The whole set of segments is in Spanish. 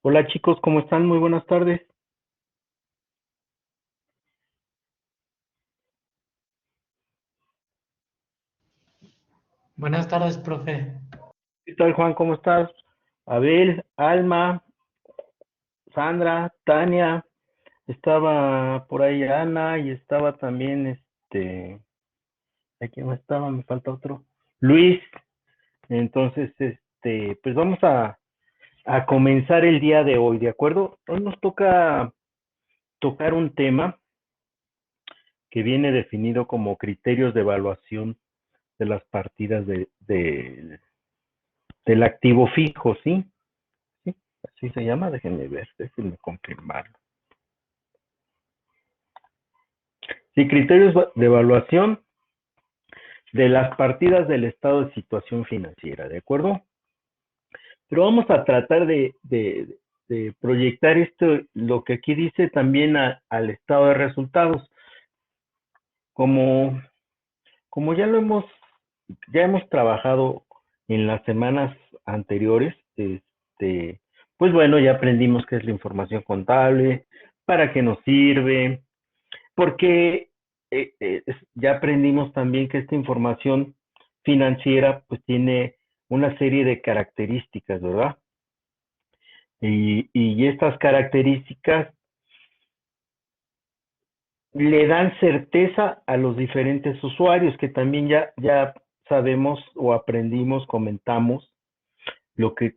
Hola chicos, ¿cómo están? Muy buenas tardes. Buenas tardes, profe. ¿Qué tal Juan? ¿Cómo estás? Abel, Alma, Sandra, Tania, estaba por ahí Ana y estaba también aquí no estaba, me falta otro, Luis. Entonces, pues vamos a comenzar el día de hoy, ¿de acuerdo? Hoy nos toca tocar un tema que viene definido como criterios de evaluación de las partidas del activo fijo, ¿sí? Sí, así se llama, déjenme ver, déjenme confirmarlo. Sí, criterios de evaluación de las partidas del estado de situación financiera, ¿de acuerdo? Pero vamos a tratar de proyectar esto, lo que aquí dice también al estado de resultados. Como, como ya hemos trabajado en las semanas anteriores, pues bueno, ya aprendimos qué es la información contable, para qué nos sirve, porque ya aprendimos también que esta información financiera pues tiene una serie de características, ¿verdad? Y estas características le dan certeza a los diferentes usuarios que también ya sabemos o aprendimos, comentamos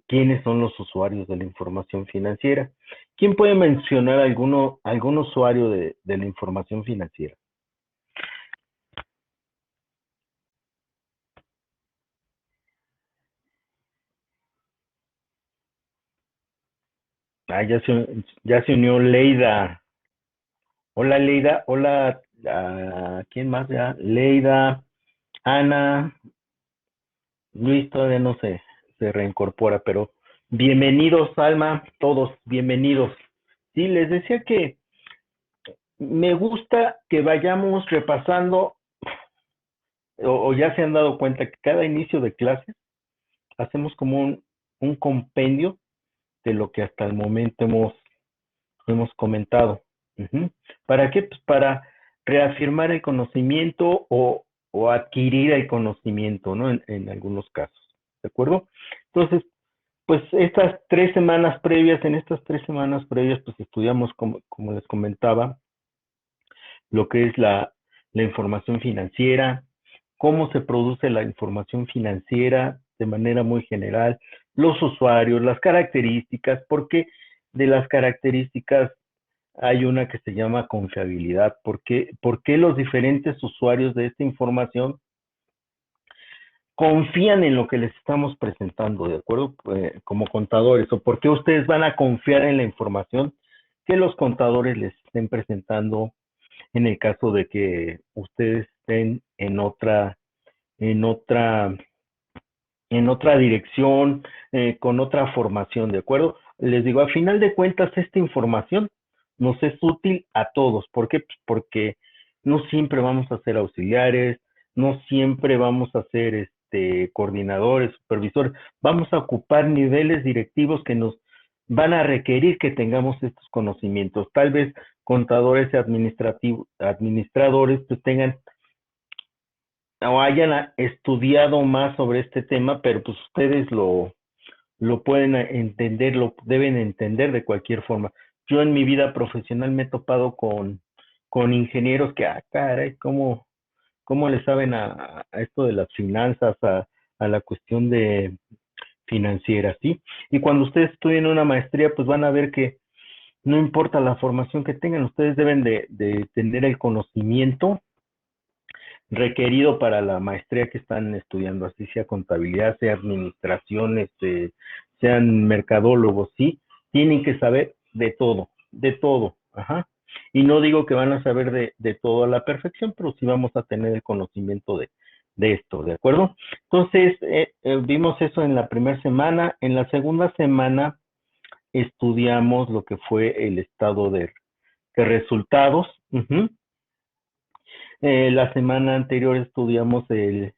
quiénes son los usuarios de la información financiera. ¿Quién puede mencionar algún usuario de la información financiera? Ah, ya se unió Leida. Hola Leida, hola, ¿quién más ya? Leida, Ana, Luis todavía no se reincorpora, pero bienvenidos Alma, todos bienvenidos. Sí, les decía que me gusta que vayamos repasando, o ya se han dado cuenta que cada inicio de clase hacemos como un compendio de lo que hasta el momento hemos comentado. Ujú. ¿Para qué? Pues para reafirmar el conocimiento o adquirir el conocimiento, ¿no? En algunos casos, ¿de acuerdo? Entonces, pues en estas 3 semanas previas, pues estudiamos, como les comentaba, lo que es la información financiera, cómo se produce la información financiera de manera muy general, los usuarios, las características, porque de las características hay una que se llama confiabilidad. ¿Por qué los diferentes usuarios de esta información confían en lo que les estamos presentando, de acuerdo? Como contadores, o por qué ustedes van a confiar en la información que los contadores les estén presentando en el caso de que ustedes estén en otra, en otra dirección, con otra formación, ¿de acuerdo? Les digo, a final de cuentas, esta información nos es útil a todos. ¿Por qué? Pues porque no siempre vamos a ser auxiliares, no siempre vamos a ser coordinadores, supervisores, vamos a ocupar niveles directivos que nos van a requerir que tengamos estos conocimientos. Tal vez contadores y administradores pues tengan o hayan estudiado más sobre este tema, pero pues ustedes lo pueden entender, lo deben entender de cualquier forma. Yo en mi vida profesional me he topado con ingenieros que, caray, ¿cómo le saben a esto de las finanzas, a la cuestión de financiera, ¿sí? Y cuando ustedes estudien una maestría, pues van a ver que no importa la formación que tengan, ustedes deben de tener el conocimiento requerido para la maestría que están estudiando, así sea contabilidad, sea administración, sean mercadólogos, sí, tienen que saber de todo, ajá. Y no digo que van a saber de todo a la perfección, pero sí vamos a tener el conocimiento de esto, ¿de acuerdo? Entonces, vimos eso en la primera semana. En la segunda semana estudiamos lo que fue el estado de resultados. Uh-huh. La semana anterior estudiamos el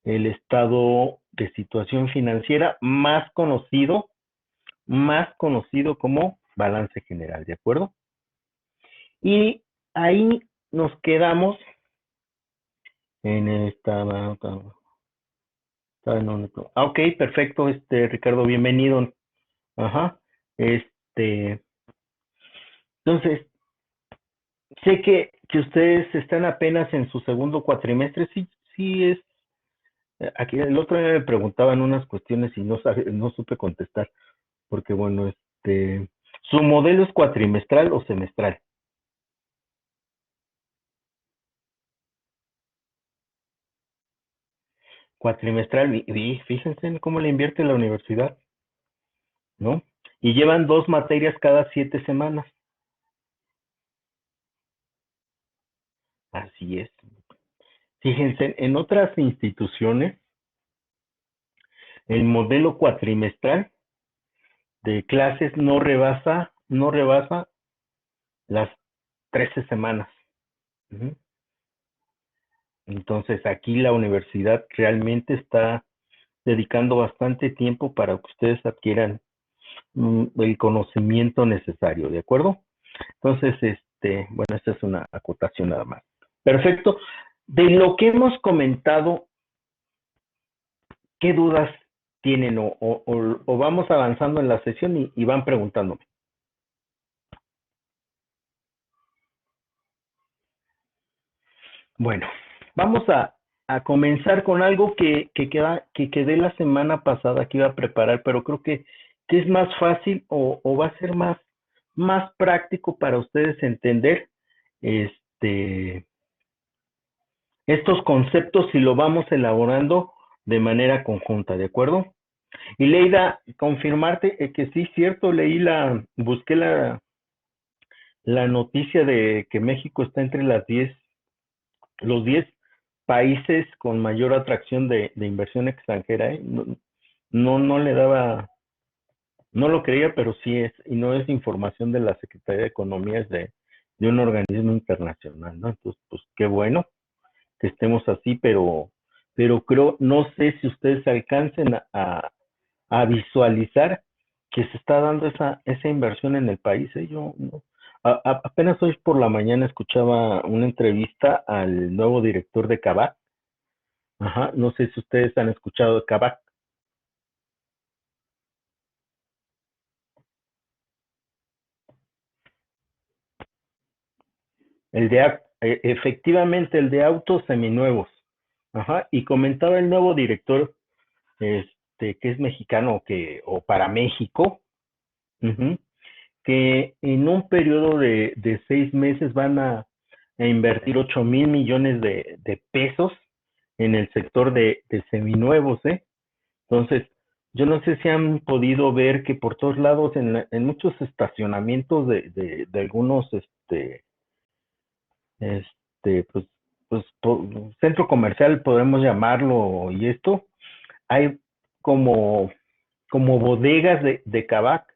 estado de situación financiera más conocido más conocido como balance general, ¿de acuerdo? Y ahí nos quedamos en esta... Ok, perfecto, Ricardo, bienvenido. Ajá. Este, entonces, sé que ustedes están apenas en su segundo cuatrimestre, sí, sí es. Aquí el otro día me preguntaban unas cuestiones y no supe contestar, porque bueno, ¿su modelo es cuatrimestral o semestral? Cuatrimestral, y fíjense en cómo le invierte la universidad, ¿no? Y llevan 2 materias cada 7 semanas. Así es. Fíjense, en otras instituciones, el modelo cuatrimestral de clases no rebasa las 13 semanas. Ujú. Entonces, aquí la universidad realmente está dedicando bastante tiempo para que ustedes adquieran el conocimiento necesario, ¿de acuerdo? Entonces, bueno, esta es una acotación nada más. Perfecto. De lo que hemos comentado, ¿qué dudas tienen o vamos avanzando en la sesión y van preguntándome? Bueno, vamos a comenzar con algo que quedé la semana pasada que iba a preparar, pero creo que es más fácil o va a ser más práctico para ustedes entender este, estos conceptos si lo vamos elaborando de manera conjunta, ¿de acuerdo? Y Leida, confirmarte que sí, cierto, busqué la noticia de que México está entre los 10 países con mayor atracción de inversión extranjera, ¿eh? No, no le daba, no lo creía, pero sí es, y no es información de la Secretaría de Economía, es de un organismo internacional, ¿no? Entonces, pues qué bueno que estemos así, pero creo, no sé si ustedes alcancen a visualizar que se está dando esa inversión en el país, ¿eh? Yo no, apenas hoy por la mañana escuchaba una entrevista al nuevo director de Kavak. Ajá, no sé si ustedes han escuchado de Kavak. Efectivamente, el de autos seminuevos. Ajá, y comentaba el nuevo director, que es mexicano o para México, ujú, que en un periodo de 6 meses van a invertir 8,000 millones de pesos en el sector de seminuevos, ¿eh? Entonces, yo no sé si han podido ver que por todos lados, en muchos estacionamientos de algunos, pues, centro comercial, podemos llamarlo, y esto, hay como bodegas de Kavak.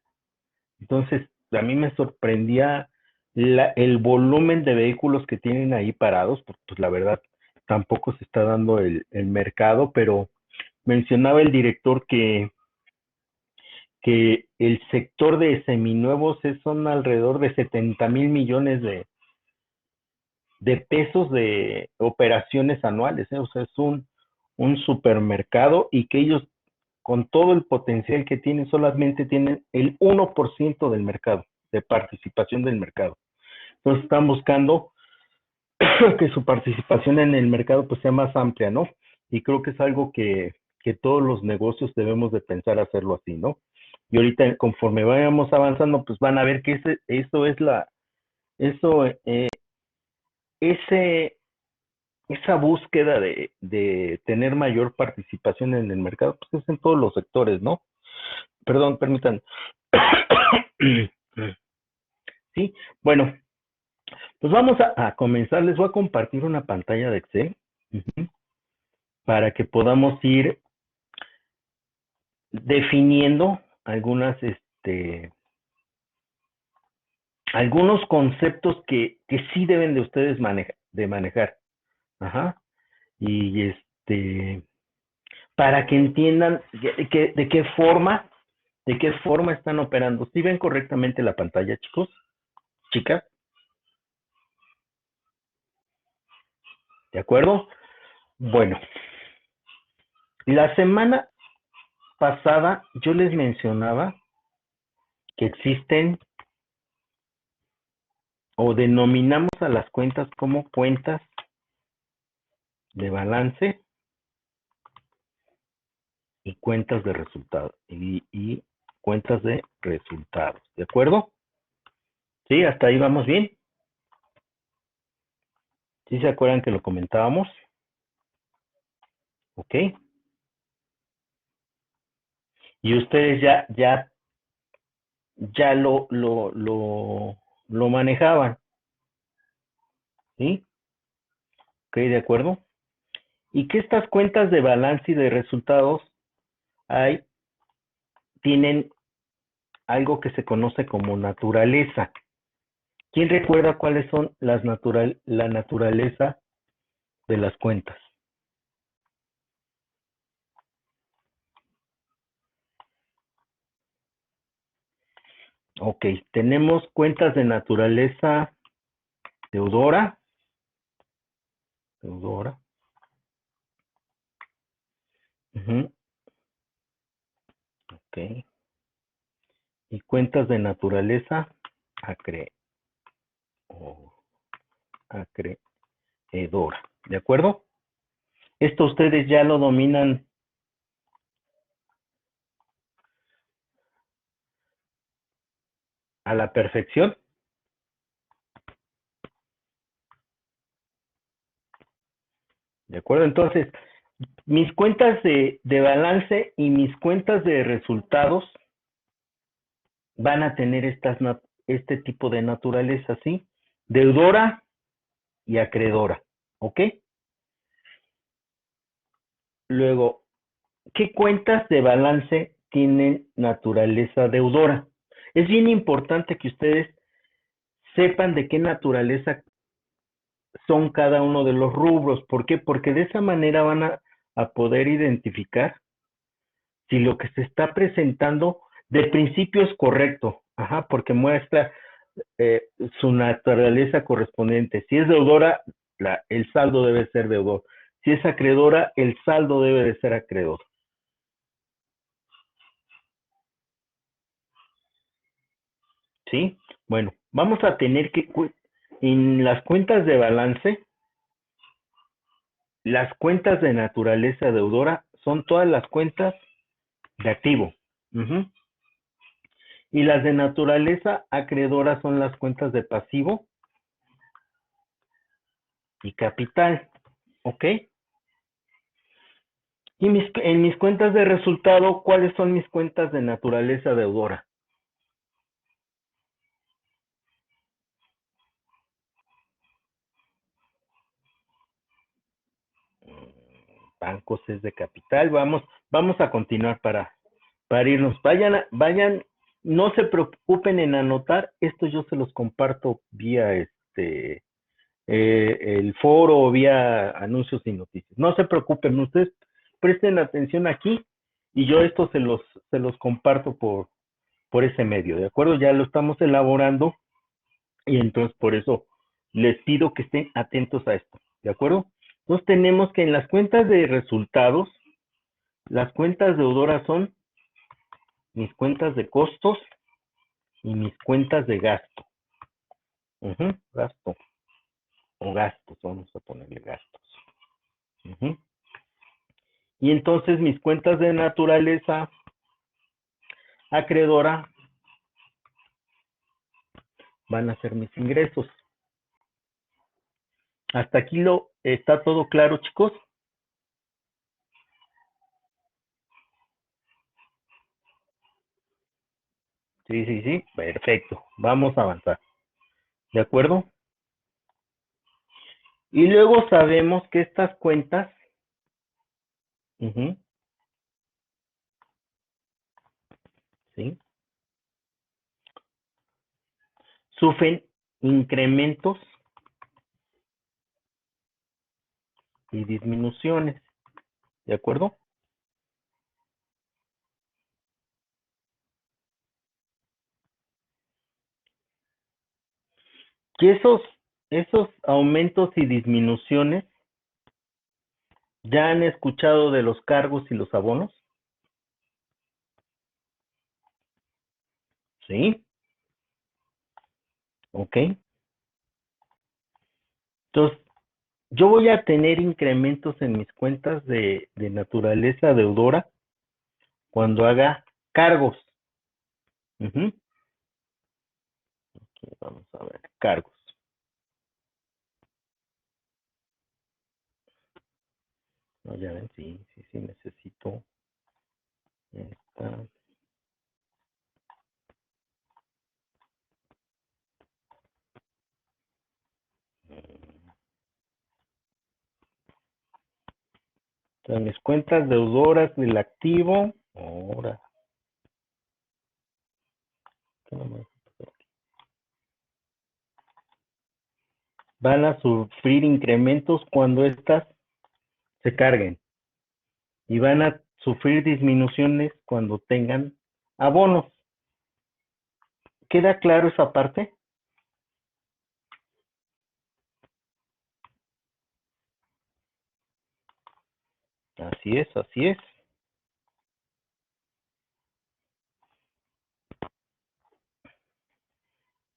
Entonces, a mí me sorprendía el volumen de vehículos que tienen ahí parados, porque pues la verdad tampoco se está dando el mercado, pero mencionaba el director que el sector de seminuevos son alrededor de 70,000 millones de pesos de operaciones anuales, ¿eh? O sea, es un supermercado y que ellos con todo el potencial que tienen, solamente tienen el 1% del mercado, de participación del mercado. Entonces están buscando que su participación en el mercado pues sea más amplia, ¿no? Y creo que es algo que todos los negocios debemos de pensar hacerlo así, ¿no? Y ahorita conforme vayamos avanzando, pues van a ver que eso, ese, esa búsqueda de tener mayor participación en el mercado, pues es en todos los sectores, ¿no? Perdón, permitan. Sí, bueno, pues vamos a comenzar. Les voy a compartir una pantalla de Excel, ujú, para que podamos ir definiendo algunos conceptos que sí deben de ustedes de manejar. Ajá. Y para que entiendan de qué forma ¿De qué forma están operando? ¿Sí ven correctamente la pantalla, chicos? Chicas, ¿de acuerdo? Bueno, la semana pasada yo les mencionaba que existen o denominamos a las cuentas como cuentas de balance y cuentas de resultados y cuentas de resultados, ¿de acuerdo? Sí, hasta ahí vamos bien. ¿Sí se acuerdan que lo comentábamos? ¿Ok? Y ustedes ya lo manejaban, ¿sí? ¿Ok? ¿De acuerdo? Y que estas cuentas de balance y de resultados hay, tienen algo que se conoce como naturaleza. ¿Quién recuerda cuáles son la naturaleza de las cuentas? Ok, tenemos cuentas de naturaleza deudora, deudora, uh-huh, ok, y cuentas de naturaleza acre, o acreedora, ¿de acuerdo? Esto ustedes ya lo dominan a la perfección, ¿de acuerdo? Entonces, mis cuentas de balance y mis cuentas de resultados van a tener este tipo de naturaleza, ¿sí? Deudora y acreedora, ¿ok? Luego, ¿qué cuentas de balance tienen naturaleza deudora? Es bien importante que ustedes sepan de qué naturaleza son cada uno de los rubros. ¿Por qué? Porque de esa manera van a poder identificar si lo que se está presentando de principio es correcto, ajá, porque muestra eh, su naturaleza correspondiente. Si es deudora, el saldo debe ser deudor. Si es acreedora, el saldo debe de ser acreedor. ¿Sí? Bueno, vamos a tener que, en las cuentas de balance, las cuentas de naturaleza deudora son todas las cuentas de activo. Uh-huh. Y las de naturaleza acreedora son las cuentas de pasivo y capital. ¿Ok? Y en mis cuentas de resultado, ¿cuáles son mis cuentas de naturaleza deudora? Bancos es de capital. Vamos a continuar para irnos. Vayan, no se preocupen en anotar. Esto yo se los comparto vía el foro o vía anuncios y noticias. No se preocupen, ustedes presten atención aquí y yo esto se los comparto por ese medio, ¿de acuerdo? Ya lo estamos elaborando y entonces por eso les pido que estén atentos a esto, ¿de acuerdo? Entonces tenemos que en las cuentas de resultados, las cuentas deudoras son mis cuentas de costos y mis cuentas de gasto. Gasto o gastos, vamos a ponerle gastos. Y entonces mis cuentas de naturaleza acreedora van a ser mis ingresos. Hasta aquí está todo claro, chicos. Sí, sí, sí, perfecto. Vamos a avanzar. ¿De acuerdo? Y luego sabemos que estas cuentas uh-huh, ¿sí? Sufren incrementos y disminuciones. ¿De acuerdo? Y esos aumentos y disminuciones, ¿ya han escuchado de los cargos y los abonos? Sí, ok. Entonces, yo voy a tener incrementos en mis cuentas de naturaleza deudora cuando haga cargos. Ujú. Aquí vamos a ver, cargos. No, ya ven, sí, necesito esta. Entonces, mis cuentas deudoras del activo, ahora, van a sufrir incrementos cuando estas se carguen y van a sufrir disminuciones cuando tengan abonos. ¿Queda claro esa parte? Así es, así es.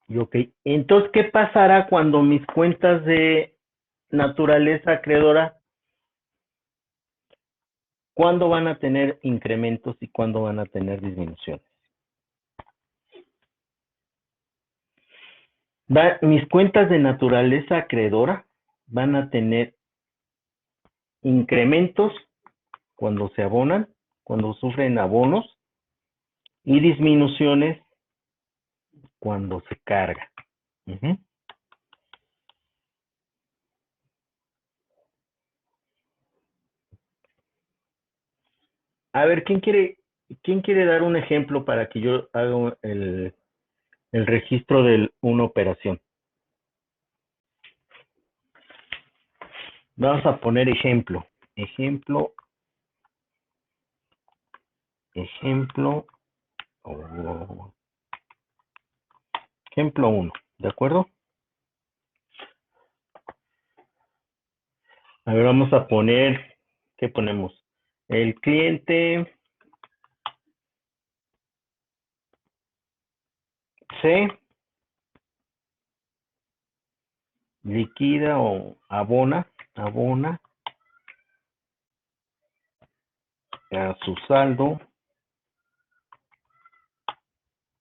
Y ok, entonces, ¿qué pasará cuando mis cuentas de naturaleza acreedora, cuándo van a tener incrementos y cuándo van a tener disminuciones? Mis cuentas de naturaleza acreedora van a tener incrementos cuando se abonan, cuando sufren abonos, y disminuciones cuando se carga. Uh-huh. A ver, quién quiere dar un ejemplo para que yo haga el registro de una operación? Vamos a poner ejemplo. Ejemplo. Oh, ejemplo 1, ¿de acuerdo? A ver, vamos a poner, ¿qué ponemos? El cliente C liquida o abona a su saldo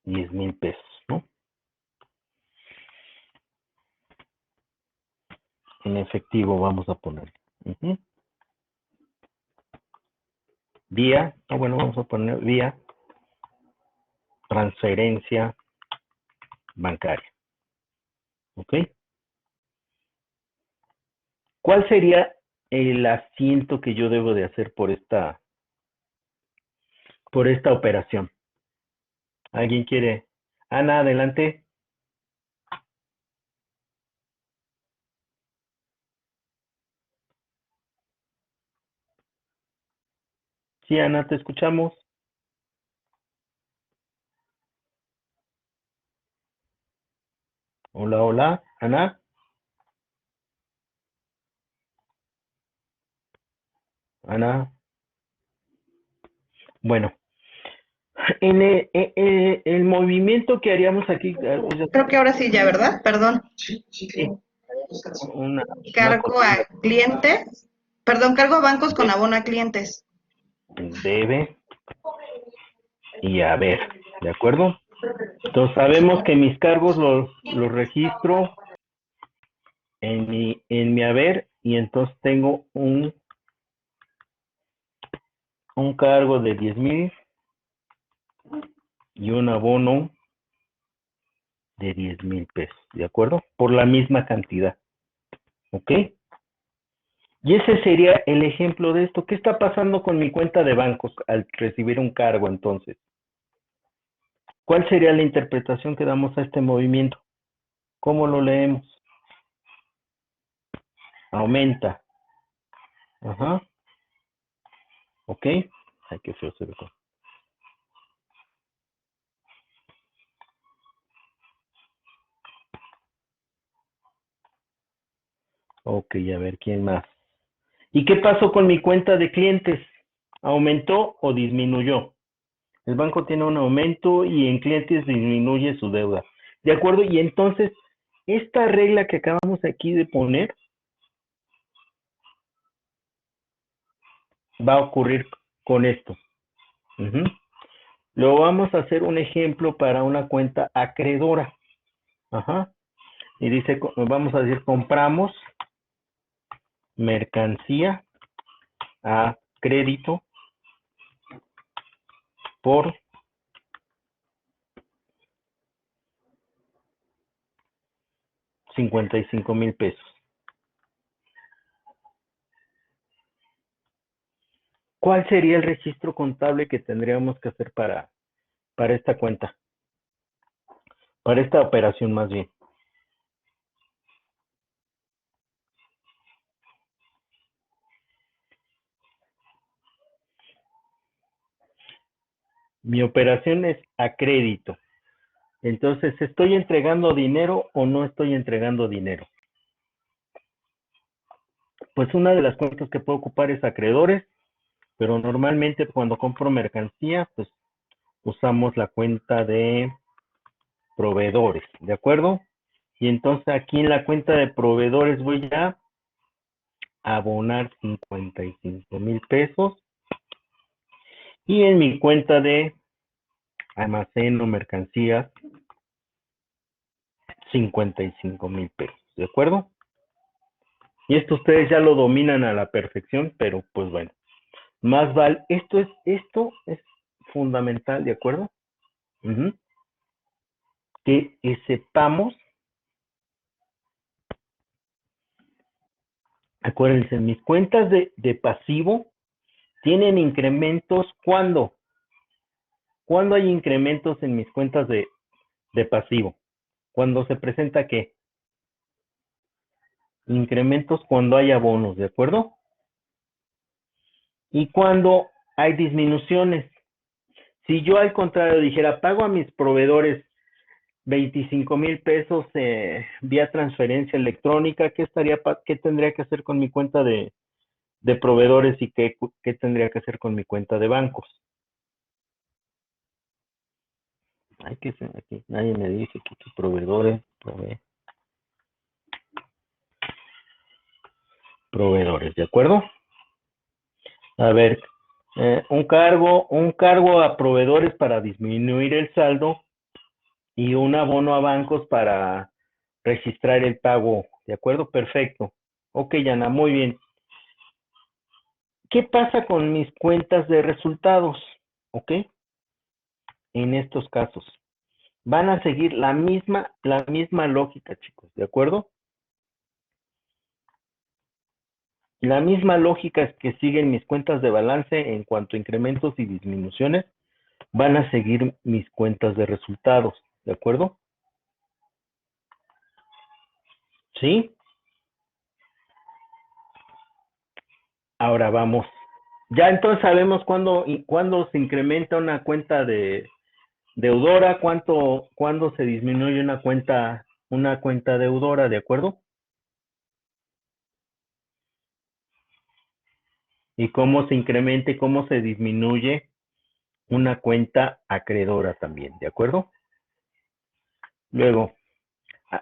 10,000 pesos, ¿no? En efectivo vamos a poner. Uh-huh. Vamos a poner vía transferencia bancaria. ¿Ok? ¿Cuál sería el asiento que yo debo de hacer por esta operación? ¿Alguien quiere? Ana, adelante. Sí, Ana, te escuchamos. Hola, hola, Ana. Ana. Bueno, en el movimiento que haríamos aquí, Creo que ahora sí ya, ¿verdad? Perdón. sí, una Cargo a clientes. Perdón, cargo a bancos con de- abono a clientes. debe y haber, ¿de acuerdo? Entonces sabemos que mis cargos los registro en mi haber y entonces tengo un cargo de 10,000 y un abono de 10,000 pesos, ¿de acuerdo? Por la misma cantidad, ¿ok? Y ese sería el ejemplo de esto. ¿Qué está pasando con mi cuenta de bancos al recibir un cargo entonces? ¿Cuál sería la interpretación que damos a este movimiento? ¿Cómo lo leemos? Aumenta. Ajá. ¿Ok? Ay, qué feo se ve. Ok, a ver, ¿quién más? ¿Y qué pasó con mi cuenta de clientes? ¿Aumentó o disminuyó? El banco tiene un aumento y en clientes disminuye su deuda. ¿De acuerdo? Y entonces, esta regla que acabamos aquí de poner va a ocurrir con esto. Ujú. Luego vamos a hacer un ejemplo para una cuenta acreedora. Ajá. Y dice, vamos a decir, compramos mercancía a crédito por 55,000 pesos. ¿Cuál sería el registro contable que tendríamos que hacer para esta cuenta? Para esta operación más bien. Mi operación es a crédito. Entonces, ¿estoy entregando dinero o no estoy entregando dinero? Pues una de las cuentas que puedo ocupar es acreedores, pero normalmente cuando compro mercancía, pues usamos la cuenta de proveedores, ¿de acuerdo? Y entonces aquí en la cuenta de proveedores voy a abonar 55,000 pesos y en mi cuenta de almacén o mercancías 55,000 pesos, ¿de acuerdo? Y esto ustedes ya lo dominan a la perfección, pero pues bueno, más vale, esto es fundamental, ¿de acuerdo? Uh-huh. Que sepamos, acuérdense, mis cuentas de pasivo tienen incrementos, ¿cuándo? ¿Cuándo hay incrementos en mis cuentas de pasivo? Cuando se presenta ¿qué? Incrementos cuando hay abonos, ¿de acuerdo? Y cuando hay disminuciones. Si yo al contrario dijera, pago a mis proveedores 25,000 pesos vía transferencia electrónica, ¿qué tendría que hacer con mi cuenta de proveedores y qué tendría que hacer con mi cuenta de bancos? Ay, que aquí nadie me dice que proveedores, ¿de acuerdo? A ver, un cargo a proveedores para disminuir el saldo y un abono a bancos para registrar el pago, ¿de acuerdo? Perfecto. Ok, Yana, muy bien. ¿Qué pasa con mis cuentas de resultados? ¿Ok? En estos casos. Van a seguir la misma lógica, chicos, ¿de acuerdo? La misma lógica que siguen mis cuentas de balance en cuanto a incrementos y disminuciones, van a seguir mis cuentas de resultados, ¿de acuerdo? ¿Sí? Ahora vamos. Ya entonces sabemos cuándo se incrementa una cuenta de deudora, cuándo se disminuye una cuenta deudora, ¿de acuerdo? Y cómo se incrementa y cómo se disminuye una cuenta acreedora también, ¿de acuerdo? Luego,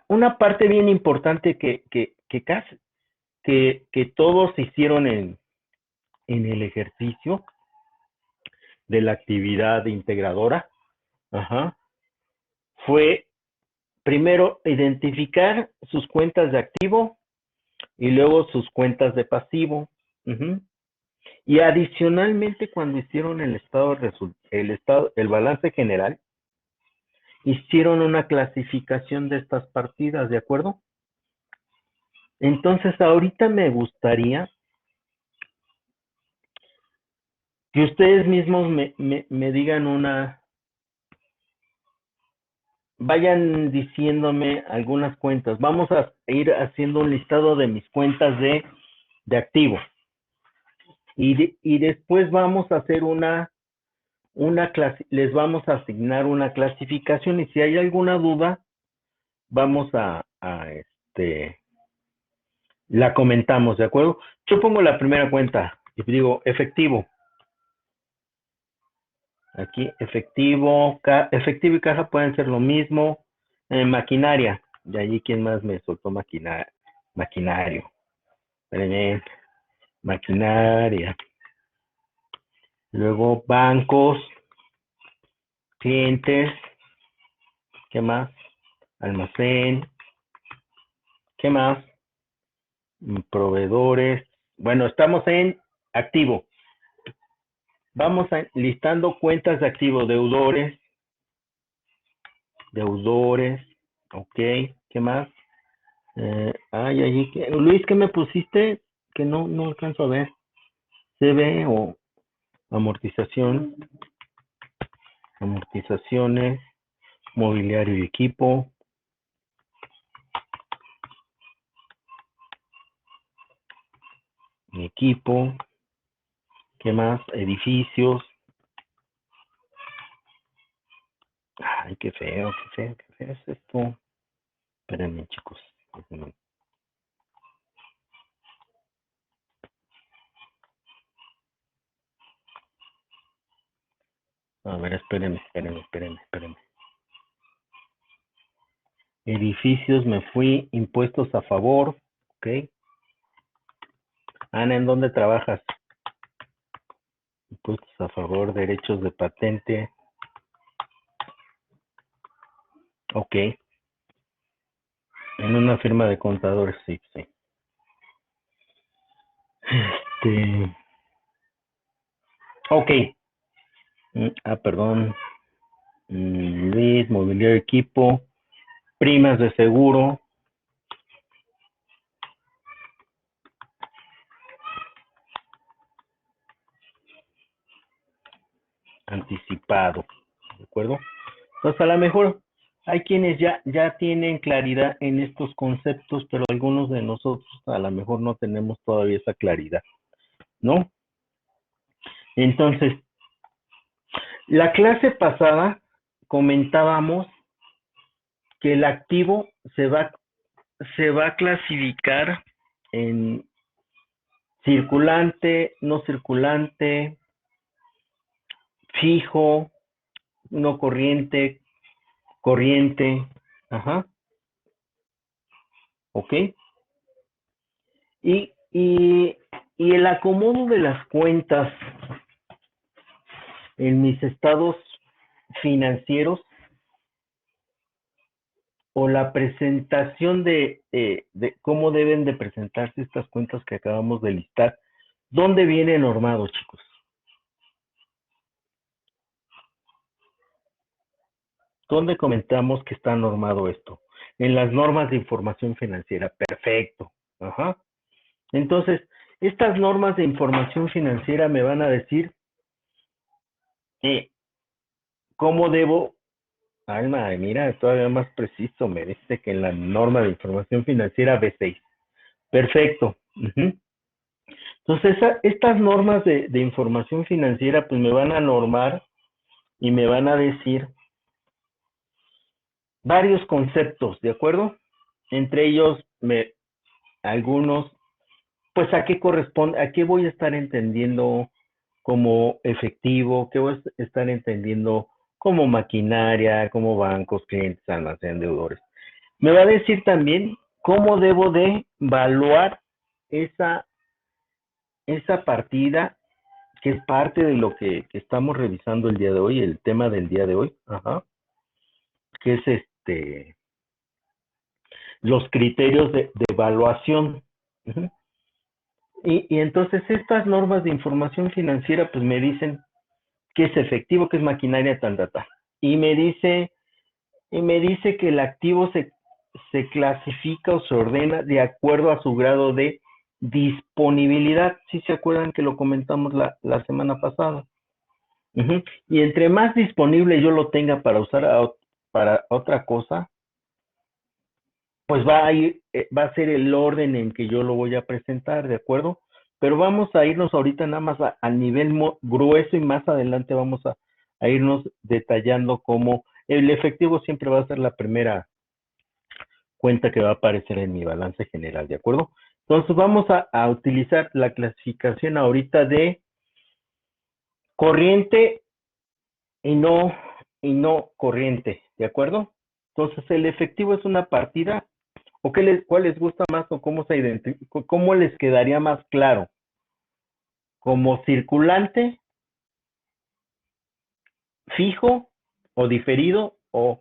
una parte bien importante que todos hicieron en el ejercicio de la actividad integradora, ajá, fue primero identificar sus cuentas de activo y luego sus cuentas de pasivo. Uh-huh. Y adicionalmente cuando hicieron el balance general, hicieron una clasificación de estas partidas, ¿de acuerdo? Entonces ahorita me gustaría que ustedes mismos me digan vayan diciéndome algunas cuentas. Vamos a ir haciendo un listado de mis cuentas de activo. Y después vamos a hacer les vamos a asignar una clasificación y si hay alguna duda, vamos a La comentamos, ¿de acuerdo? Yo pongo la primera cuenta y digo efectivo. Aquí efectivo, efectivo y caja pueden ser lo mismo. Maquinaria. De allí, ¿quién más me soltó maquinario? Espérenme. Maquinaria. Luego bancos, clientes, ¿qué más? Almacén, ¿qué más? Proveedores. Bueno, estamos en activo. Vamos a listando cuentas de activo, deudores, ok, ¿qué más? Allí, Luis, ¿qué me pusiste? Que no alcanzo a ver. CB o amortización, amortizaciones, mobiliario y equipo, ¿qué más? Edificios. Ay, qué feo es esto. Espérenme, chicos. A ver, espérenme. Edificios, me fui, impuestos a favor, ok. Ana, ¿en dónde trabajas? Impuestos a favor, derechos de patente, ok. En una firma de contadores, sí. Ok. Perdón. Luis, mobiliario, equipo, primas de seguro, anticipado, ¿de acuerdo? Entonces, a lo mejor hay quienes ya tienen claridad en estos conceptos, pero algunos de nosotros a lo mejor no tenemos todavía esa claridad, ¿no? Entonces, la clase pasada comentábamos que el activo se va a clasificar en circulante, no circulante, fijo, no corriente, ajá, ok. Y el acomodo de las cuentas en mis estados financieros o la presentación de cómo deben de presentarse estas cuentas que acabamos de listar, ¿dónde viene normado, chicos? ¿Dónde comentamos que está normado esto? En las normas de información financiera. Perfecto. Ajá. Entonces, estas normas de información financiera me van a decir cómo debo. Alma, mira, todavía más preciso, me dice que en la norma de información financiera B6. Perfecto. Entonces, estas normas de información financiera, pues me van a normar y me van a decir varios conceptos, ¿de acuerdo? Entre ellos, algunos, pues a qué corresponde, a qué voy a estar entendiendo como efectivo, qué voy a estar entendiendo como maquinaria, como bancos, clientes, almacén, deudores. Me va a decir también cómo debo de evaluar esa partida que es parte de lo que estamos revisando el día de hoy, el tema del día de hoy, ajá, que es los criterios de evaluación. Uh-huh. Y entonces estas normas de información financiera pues me dicen qué es efectivo, qué es maquinaria, tal. Y me dice que el activo se clasifica o se ordena de acuerdo a su grado de disponibilidad. ¿Sí se acuerdan que lo comentamos la semana pasada? Uh-huh. Y entre más disponible yo lo tenga para usar para otra cosa, pues va a ser el orden en que yo lo voy a presentar, ¿de acuerdo? Pero vamos a irnos ahorita nada más al nivel grueso y más adelante vamos a irnos detallando cómo el efectivo siempre va a ser la primera cuenta que va a aparecer en mi balance general, ¿de acuerdo? Entonces vamos a utilizar la clasificación ahorita de corriente y no corriente, ¿de acuerdo? Entonces el efectivo es una partida, o cuál les gusta más o cómo se identifica, cómo les quedaría más claro, como circulante, fijo o diferido o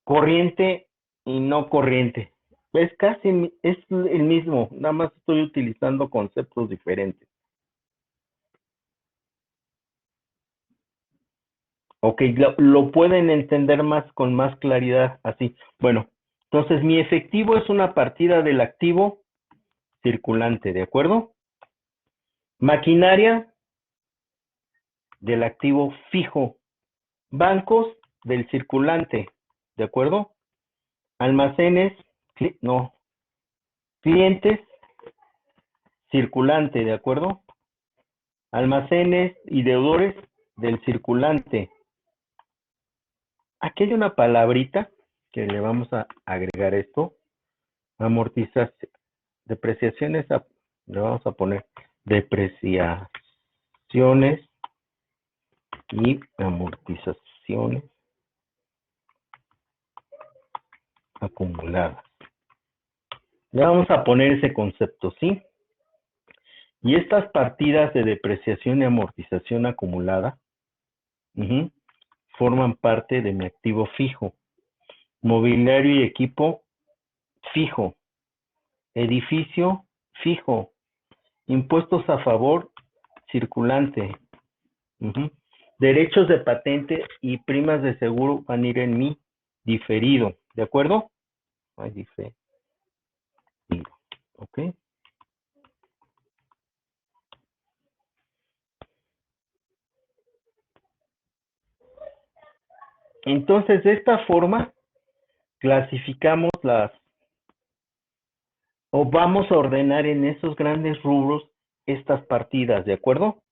corriente y no corriente. Es casi es el mismo, nada más estoy utilizando conceptos diferentes. Ok, lo pueden entender más con más claridad así. Bueno, entonces mi efectivo es una partida del activo circulante, ¿de acuerdo? Maquinaria del activo fijo. Bancos del circulante, ¿de acuerdo? Almacenes, no, clientes circulante, ¿de acuerdo? Almacenes y deudores del circulante. Aquí hay una palabrita que le vamos a agregar esto. Amortización. Depreciaciones, le vamos a poner depreciaciones y amortizaciones acumuladas. Le vamos a poner ese concepto, ¿sí? Y estas partidas de depreciación y amortización acumulada forman parte de mi activo fijo. Mobiliario y equipo fijo. Edificio fijo. Impuestos a favor circulante. Derechos de patente y primas de seguro van a ir en mi diferido. ¿De acuerdo? Ay, diferido. ¿Ok? Entonces, de esta forma, clasificamos o vamos a ordenar en esos grandes rubros estas partidas, ¿de acuerdo?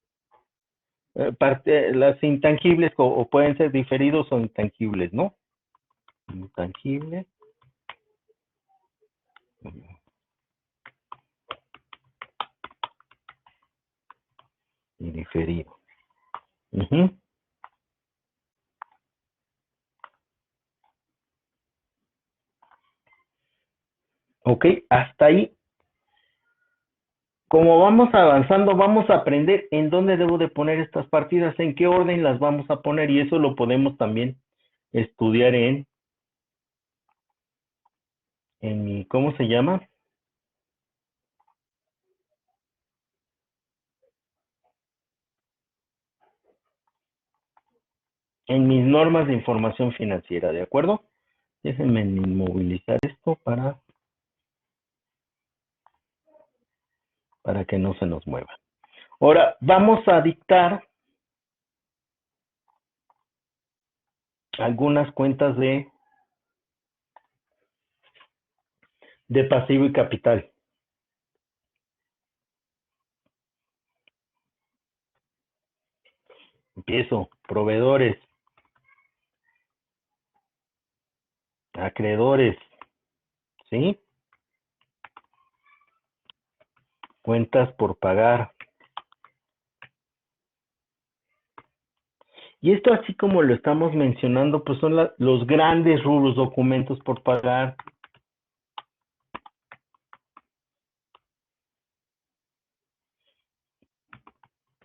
Las intangibles o pueden ser diferidos o intangibles, ¿no? Intangible y diferido. Ok, hasta ahí. Como vamos avanzando, vamos a aprender en dónde debo de poner estas partidas, en qué orden las vamos a poner, y eso lo podemos también estudiar en mi, ¿cómo se llama? En mis normas de información financiera, ¿de acuerdo? Déjenme inmovilizar esto para que no se nos mueva. Ahora, vamos a dictar algunas cuentas de pasivo y capital. Empiezo. Proveedores, acreedores, ¿sí? Cuentas por pagar. Y esto, así como lo estamos mencionando, pues son los grandes rubros, documentos por pagar.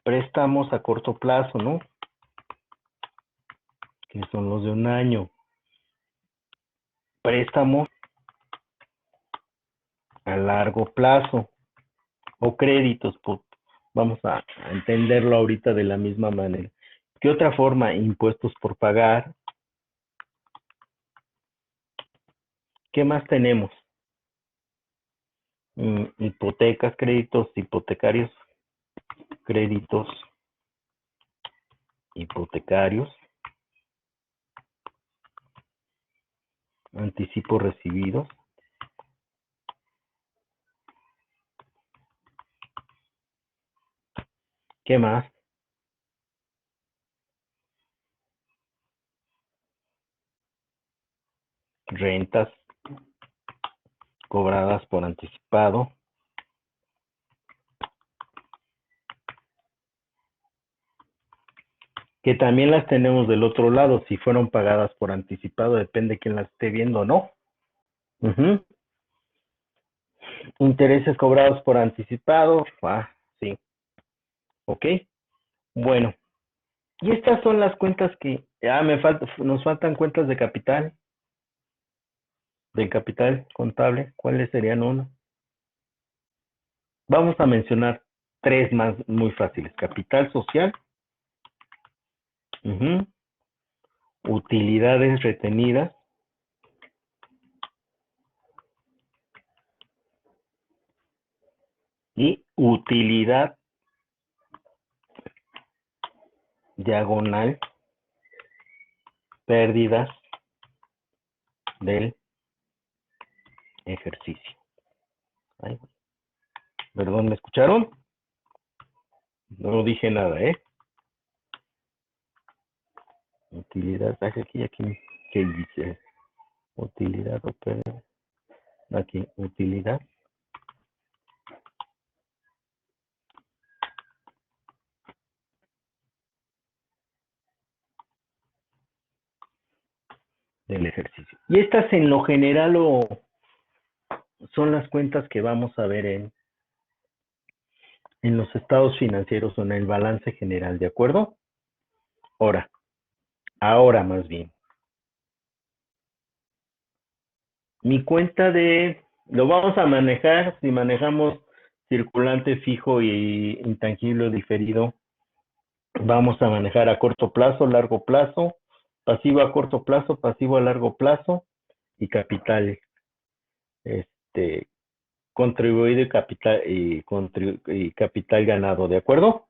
Préstamos a corto plazo, ¿no? Que son los de un año. Préstamos a largo plazo o créditos, pues, vamos a entenderlo ahorita de la misma manera. ¿Qué otra forma? Impuestos por pagar. ¿Qué más tenemos? Hipotecas, créditos hipotecarios, créditos hipotecarios, anticipos recibidos. ¿Qué más? Rentas cobradas por anticipado. Que también las tenemos del otro lado, si fueron pagadas por anticipado, depende de quién las esté viendo o no. Intereses cobrados por anticipado, sí, ok. Bueno, y estas son las cuentas que, nos faltan cuentas de capital contable. ¿Cuáles serían uno? Vamos a mencionar tres más muy fáciles. Capital social, utilidades retenidas y utilidad diagonal pérdidas del ejercicio. Ay, perdón, ¿me escucharon? No dije nada, ¿eh? Utilidad, aquí, ¿qué dice? Utilidad o pérdida. Aquí, utilidad del ejercicio. Y estas en lo general son las cuentas que vamos a ver en los estados financieros o en el balance general, ¿de acuerdo? Ahora más bien. Mi cuenta lo vamos a manejar, si manejamos circulante fijo y intangible diferido, vamos a manejar a corto plazo, largo plazo, pasivo a corto plazo, pasivo a largo plazo y capital, contribuido y capital ganado, ¿de acuerdo?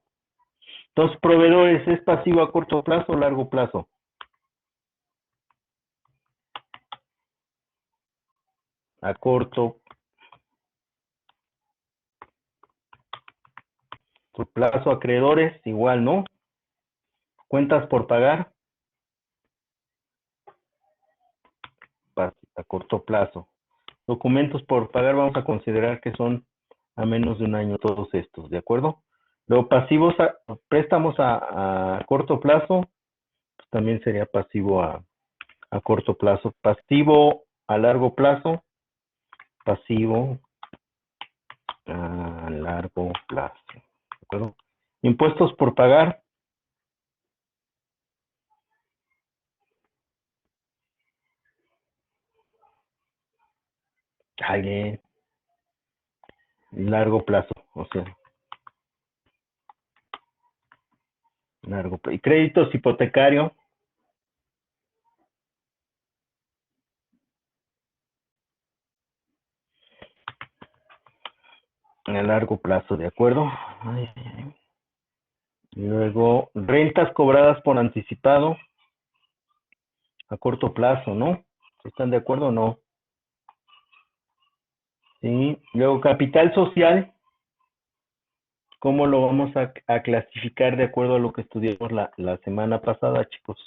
Entonces, proveedores, ¿es pasivo a corto plazo o largo plazo? A corto plazo, acreedores, igual, ¿no? Cuentas por pagar, a corto plazo. Documentos por pagar, vamos a considerar que son a menos de un año todos estos, ¿de acuerdo? Luego, préstamos a corto plazo, pues también sería pasivo a corto plazo. Pasivo a largo plazo, pasivo a largo plazo, ¿de acuerdo? Impuestos por pagar, alguien, largo plazo, o sea, largo plazo. Y créditos hipotecario, a largo plazo, ¿de acuerdo? Ay, ay, ay. Y luego, rentas cobradas por anticipado a corto plazo, ¿no? ¿Están de acuerdo o no? Sí. Luego, capital social, ¿cómo lo vamos a clasificar de acuerdo a lo que estudiamos la semana pasada, chicos?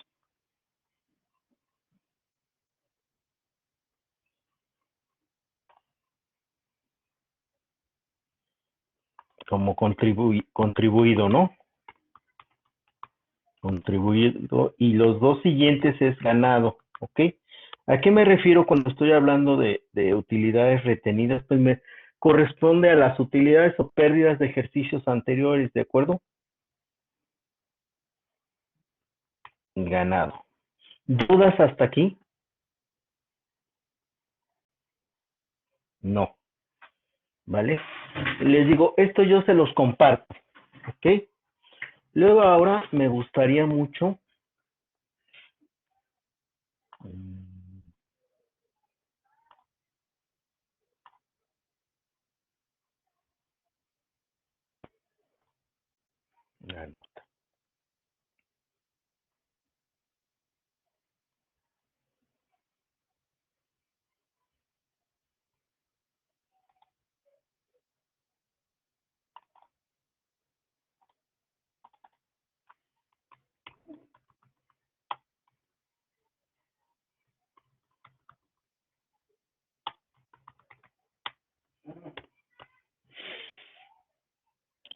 Como contribuido, ¿no? Contribuido. Y los dos siguientes es ganado, ¿ok? ¿A qué me refiero cuando estoy hablando de utilidades retenidas? Pues me corresponde a las utilidades o pérdidas de ejercicios anteriores, ¿de acuerdo? Ganado. ¿Dudas hasta aquí? No, ¿vale? Les digo, esto yo se los comparto, ¿ok? Luego ahora me gustaría mucho,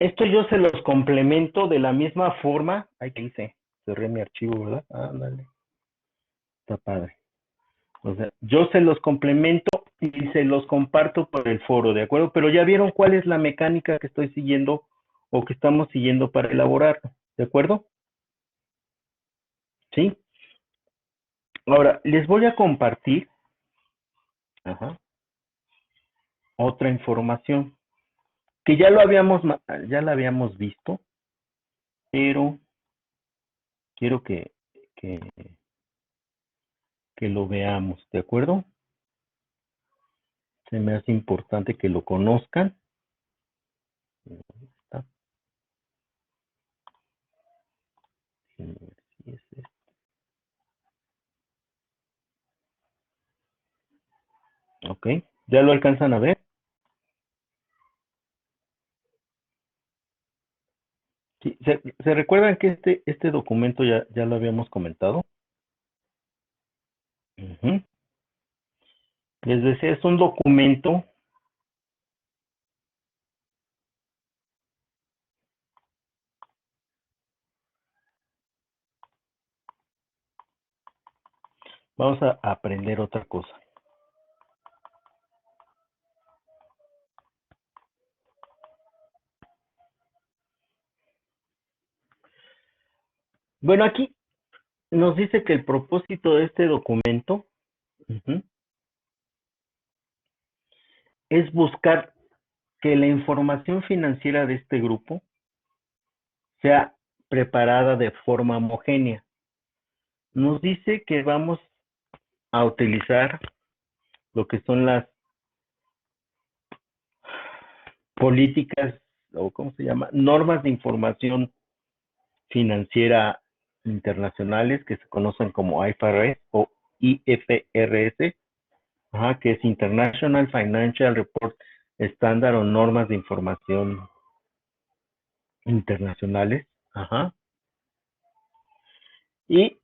Esto yo se los complemento de la misma forma. Ay, ¿qué hice? Cerré mi archivo, ¿verdad? Ándale, está padre. O sea, yo se los complemento y se los comparto por el foro, ¿de acuerdo? Pero ya vieron cuál es la mecánica que estoy siguiendo o que estamos siguiendo para elaborarlo, ¿de acuerdo? ¿Sí? Ahora, les voy a compartir ajá, otra información que ya la habíamos visto, pero quiero que, que lo veamos, ¿de acuerdo? Se me hace importante que lo conozcan. Está. Ok, ¿ya lo alcanzan a ver? Sí, ¿se recuerdan que este documento ya lo habíamos comentado? Ujú. Les decía, es un documento, vamos a aprender otra cosa. Bueno, aquí nos dice que el propósito de este documento ujú, es buscar que la información financiera de este grupo sea preparada de forma homogénea. Nos dice que vamos a utilizar lo que son las políticas, o ¿cómo se llama? Normas de información financiera internacionales que se conocen como IFRS o IFRS, ajá, que es International Financial Report Standard o normas de información internacionales, ajá, y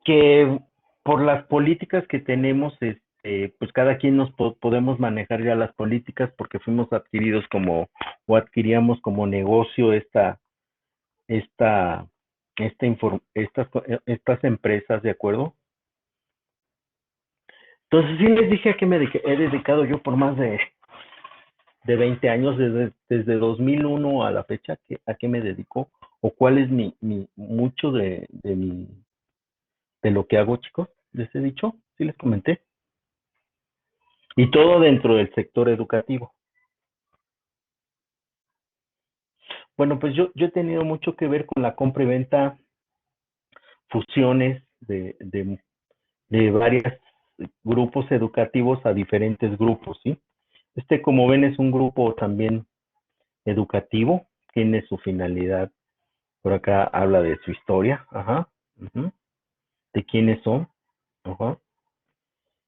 que por las políticas que tenemos, pues cada quien nos podemos manejar ya las políticas porque fuimos adquiridos como o adquiríamos como negocio esta, estas empresas, ¿de acuerdo? Entonces sí les dije a qué me he dedicado yo por más de 20 años, desde 2001 a la fecha, a qué me dedico o cuál es mucho de lo que hago, chicos. Les he dicho, sí les comenté. Y todo dentro del sector educativo. Bueno, pues yo he tenido mucho que ver con la compra y venta, fusiones de varios grupos educativos a diferentes grupos, ¿sí? Como ven, es un grupo también educativo, tiene su finalidad. Por acá habla de su historia, ajá, ujú, de quiénes son, ajá.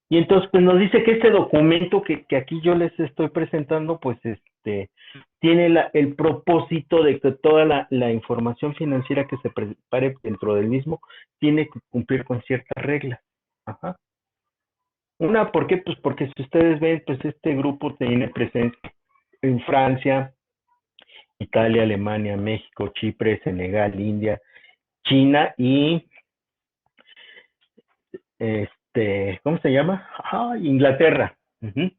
Y entonces, pues nos dice que este documento que aquí yo les estoy presentando, pues tiene el propósito de que toda la información financiera que se prepare dentro del mismo tiene que cumplir con ciertas reglas. Ajá. Una, ¿por qué? Pues porque si ustedes ven, pues este grupo tiene presencia en Francia, Italia, Alemania, México, Chipre, Senegal, India, China y ¿cómo se llama? Inglaterra. Ujú.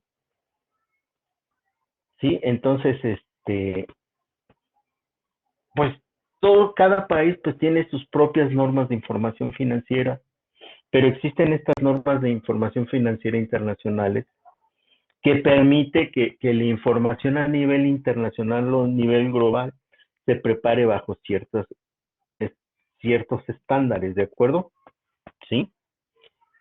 Sí, entonces, pues cada país pues tiene sus propias normas de información financiera, pero existen estas normas de información financiera internacionales que permite que la información a nivel internacional o a nivel global se prepare bajo es- ciertos estándares, ¿de acuerdo? Sí.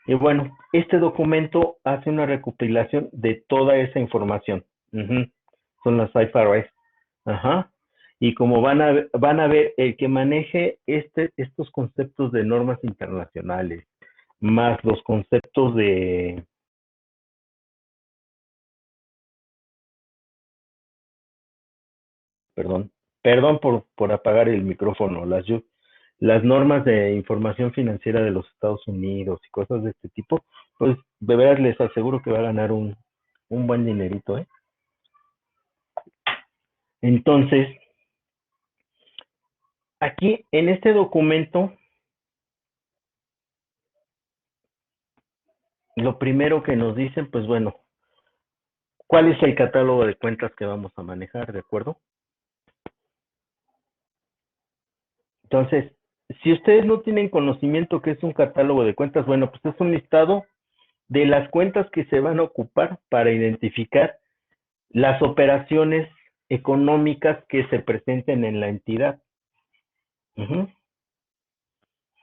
Y bueno, este documento hace una recopilación de toda esa información. Ujú. Son las IFRS. Ajá. Y como van a ver, el que maneje estos conceptos de normas internacionales, más los conceptos perdón, perdón por apagar el micrófono, las normas de información financiera de los Estados Unidos y cosas de este tipo, pues de veras les aseguro que va a ganar un buen dinerito, ¿eh? Entonces, aquí en este documento, lo primero que nos dicen, pues bueno, ¿cuál es el catálogo de cuentas que vamos a manejar? ¿De acuerdo? Entonces, si ustedes no tienen conocimiento que es un catálogo de cuentas, bueno, pues es un listado de las cuentas que se van a ocupar para identificar las operaciones económicas que se presenten en la entidad. Ujú.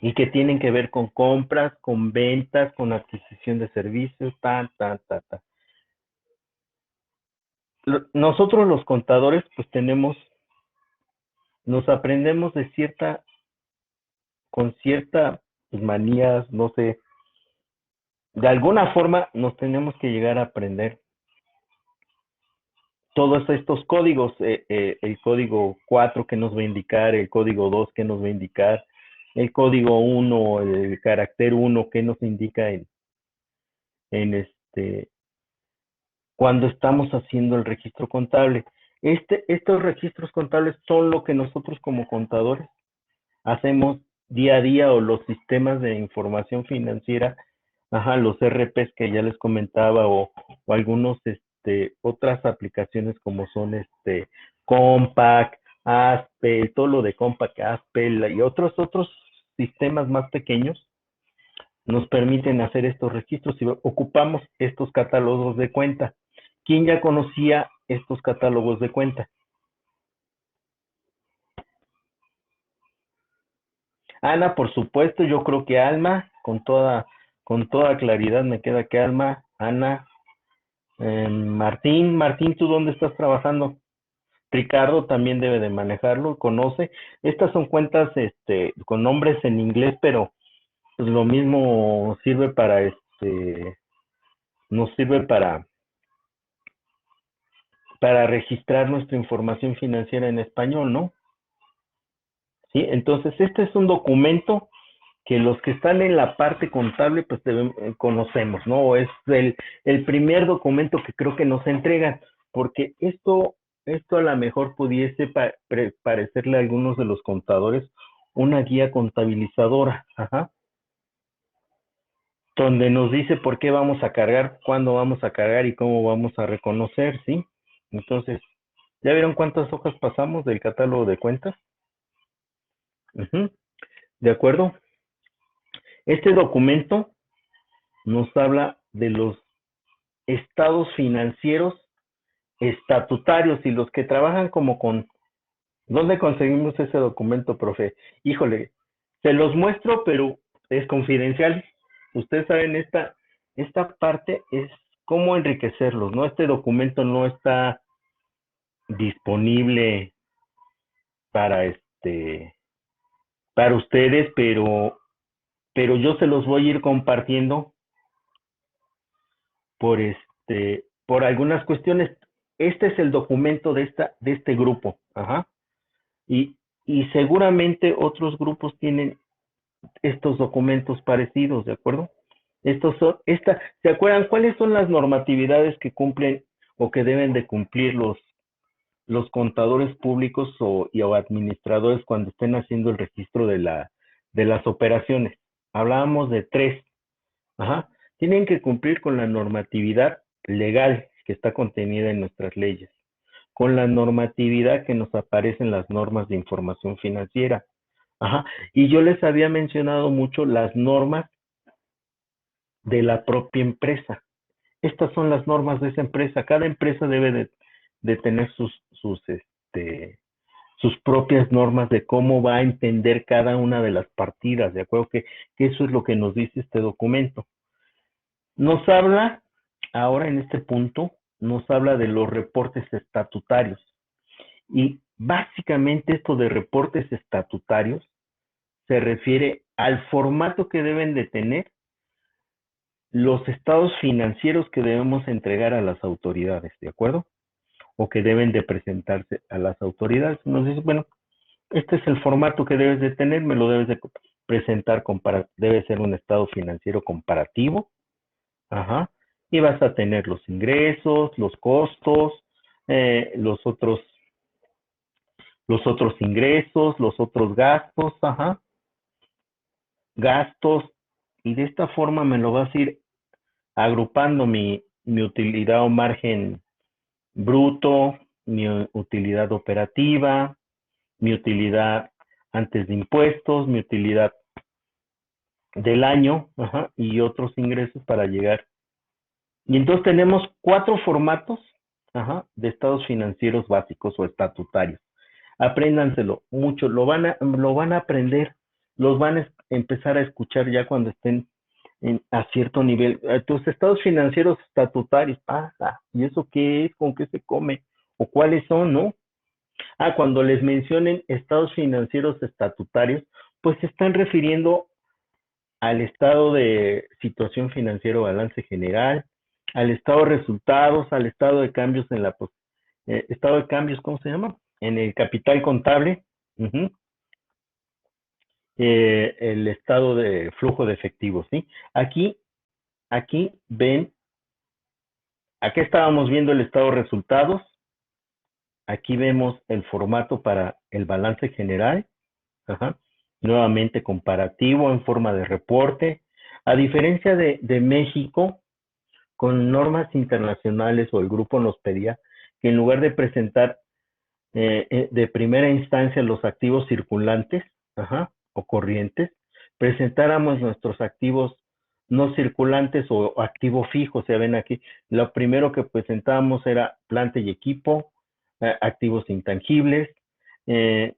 Y que tienen que ver con compras, con ventas, con adquisición de servicios, ta. Nosotros los contadores, pues nos aprendemos con cierta pues, manías, no sé, de alguna forma nos tenemos que llegar a aprender todos estos códigos, el código 4 que nos va a indicar, el código 2 que nos va a indicar, el código 1, el carácter 1 que nos indica en cuando estamos haciendo el registro contable. Estos registros contables son lo que nosotros como contadores hacemos día a día o los sistemas de información financiera, ajá, los RPs que ya les comentaba o algunos otras aplicaciones como son Compaq, Aspel, todo lo de Compaq, Aspel y otros sistemas más pequeños nos permiten hacer estos registros y ocupamos estos catálogos de cuenta. ¿Quién ya conocía estos catálogos de cuenta? Ana, por supuesto, yo creo que Alma, con toda claridad me queda que Alma, Ana, Martín, ¿tú dónde estás trabajando? Ricardo también debe de manejarlo, conoce. Estas son cuentas, con nombres en inglés, pero pues lo mismo sirve para, nos sirve para registrar nuestra información financiera en español, ¿no? Sí, entonces este es un documento que los que están en la parte contable pues conocemos, ¿no? Es el primer documento que creo que nos entregan, porque esto a lo mejor pudiese parecerle a algunos de los contadores una guía contabilizadora, ajá, donde nos dice por qué vamos a cargar, cuándo vamos a cargar y cómo vamos a reconocer, ¿sí? Entonces, ¿ya vieron cuántas hojas pasamos del catálogo de cuentas? Ujú. ¿De acuerdo? Este documento nos habla de los estados financieros estatutarios y los que trabajan como con... ¿Dónde conseguimos ese documento, profe? Híjole, se los muestro, pero es confidencial. Ustedes saben, esta parte es cómo enriquecerlos, ¿no? Este documento no está disponible para para ustedes, pero yo se los voy a ir compartiendo por por algunas cuestiones. Este es el documento de este grupo, ajá. Y, y seguramente otros grupos tienen estos documentos parecidos, ¿de acuerdo? ¿Se acuerdan cuáles son las normatividades que cumplen o que deben de cumplir los contadores públicos o administradores cuando estén haciendo el registro de las operaciones? Hablábamos de tres. Ajá. Tienen que cumplir con la normatividad legal que está contenida en nuestras leyes, con la normatividad que nos aparece en las normas de información financiera. Ajá. Y yo les había mencionado mucho las normas de la propia empresa. Estas son las normas de esa empresa. Cada empresa debe de tener sus propias normas de cómo va a entender cada una de las partidas, ¿de acuerdo? Que eso es lo que nos dice este documento. Nos habla, ahora en este punto, nos habla de los reportes estatutarios. Y básicamente esto de reportes estatutarios se refiere al formato que deben de tener los estados financieros que debemos entregar a las autoridades, ¿de acuerdo? O que deben de presentarse a las autoridades. Nos dice, bueno, este es el formato que debes de tener, me lo debes de presentar, debe ser un estado financiero comparativo, ajá, y vas a tener los ingresos, los costos, los otros, los otros ingresos, los otros gastos, ajá, gastos, y de esta forma me lo vas a ir agrupando mi utilidad o margen bruto, mi utilidad operativa, mi utilidad antes de impuestos, mi utilidad del año, ajá, y otros ingresos para llegar. Y entonces tenemos 4 formatos, ajá, de estados financieros básicos o estatutarios. Apréndanselo mucho, lo van a aprender, los van a empezar a escuchar ya cuando estén a cierto nivel. Tus estados financieros estatutarios, ¿y eso qué es? ¿Con qué se come? ¿O cuáles son, no? Cuando les mencionen estados financieros estatutarios, pues se están refiriendo al estado de situación financiera o balance general, al estado de resultados, al estado de cambios en la estado de cambios, ¿cómo se llama? En el capital contable, uh-huh, el estado de flujo de efectivo, ¿sí? Aquí ven, aquí estábamos viendo el estado de resultados, aquí vemos el formato para el balance general, ajá, nuevamente comparativo en forma de reporte. A diferencia de México, con normas internacionales o el grupo nos pedía que en lugar de presentar de primera instancia los activos circulantes, ajá, o corrientes, presentáramos nuestros activos no circulantes o activo fijo. Se ven aquí, lo primero que presentábamos era planta y equipo, activos intangibles, eh,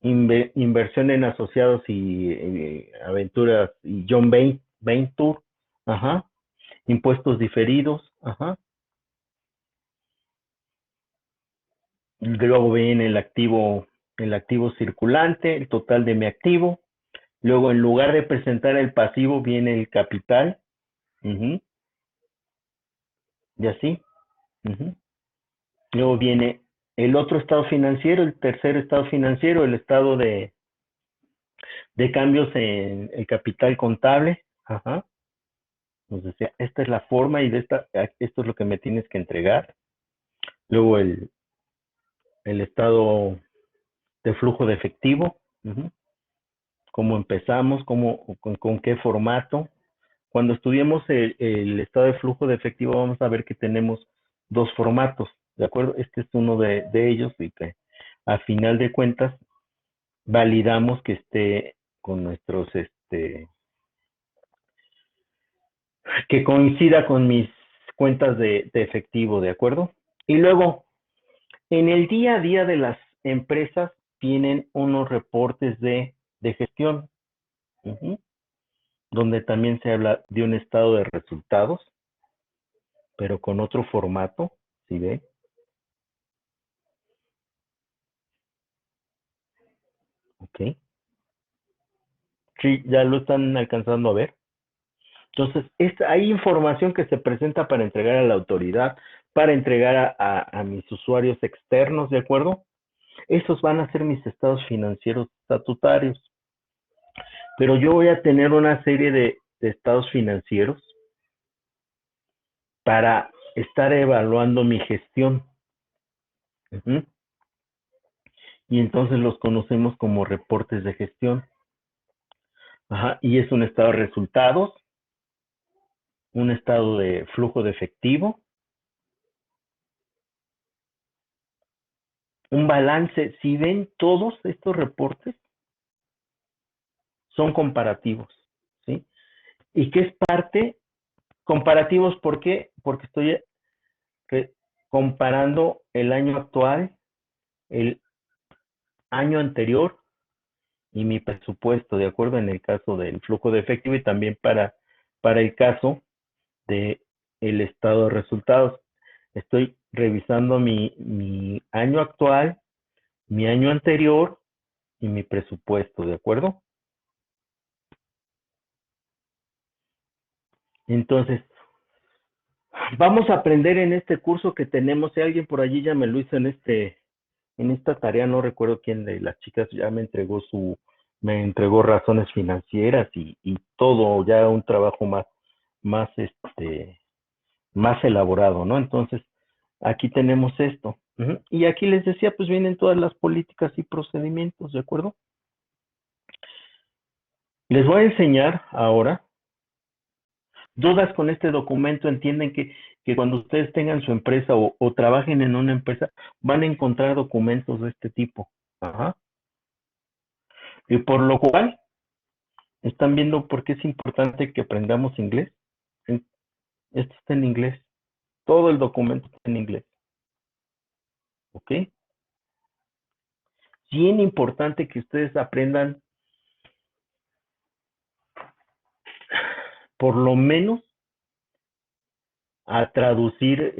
inversión en asociados y aventuras y John Venture, ajá, impuestos diferidos, ajá. Luego viene el activo circulante, el total de mi activo. Luego, en lugar de presentar el pasivo, viene el capital. Uh-huh, y así. Uh-huh. Luego viene el otro estado financiero, el tercer estado financiero, el estado de cambios en el capital contable. Ajá. Nos decía, esta es la forma y esto es lo que me tienes que entregar. Luego el estado de flujo de efectivo. Uh-huh. Cómo empezamos, con qué formato. Cuando estudiemos el estado de flujo de efectivo, vamos a ver que tenemos 2 formatos, ¿de acuerdo? Este es uno de ellos y que a final de cuentas validamos que esté con nuestros, que coincida con mis cuentas de efectivo, ¿de acuerdo? Y luego, en el día a día de las empresas tienen unos reportes de gestión, uh-huh, donde también se habla de un estado de resultados, pero con otro formato, ¿sí ve? Ok. Sí, ya lo están alcanzando a ver. Entonces, hay información que se presenta para entregar a la autoridad, para entregar a mis usuarios externos, ¿de acuerdo? Esos van a ser mis estados financieros estatutarios. Pero yo voy a tener una serie de estados financieros para estar evaluando mi gestión. Uh-huh. Y entonces los conocemos como reportes de gestión. Ajá. Y es un estado de resultados, un estado de flujo de efectivo, un balance. Si ven todos estos reportes, son comparativos, ¿sí? ¿Y qué es parte? Comparativos, ¿por qué? Porque estoy comparando el año actual, el año anterior y mi presupuesto, de acuerdo, en el caso del flujo de efectivo y también para el caso de el estado de resultados. Estoy revisando mi año actual, mi año anterior y mi presupuesto, ¿de acuerdo? Entonces, vamos a aprender en este curso que tenemos. Si alguien por allí ya me lo hizo en esta tarea, no recuerdo quién de las chicas ya me entregó razones financieras y todo, ya un trabajo más, más elaborado, ¿no? Entonces, aquí tenemos esto. Ujú. Y aquí les decía, pues vienen todas las políticas y procedimientos, ¿de acuerdo? Les voy a enseñar ahora dudas con este documento. Entienden que cuando ustedes tengan su empresa o trabajen en una empresa, van a encontrar documentos de este tipo. Ajá. Y por lo cual, están viendo por qué es importante que aprendamos inglés. Esto está en inglés. Todo el documento está en inglés. ¿Ok? Bien importante que ustedes aprendan por lo menos a traducir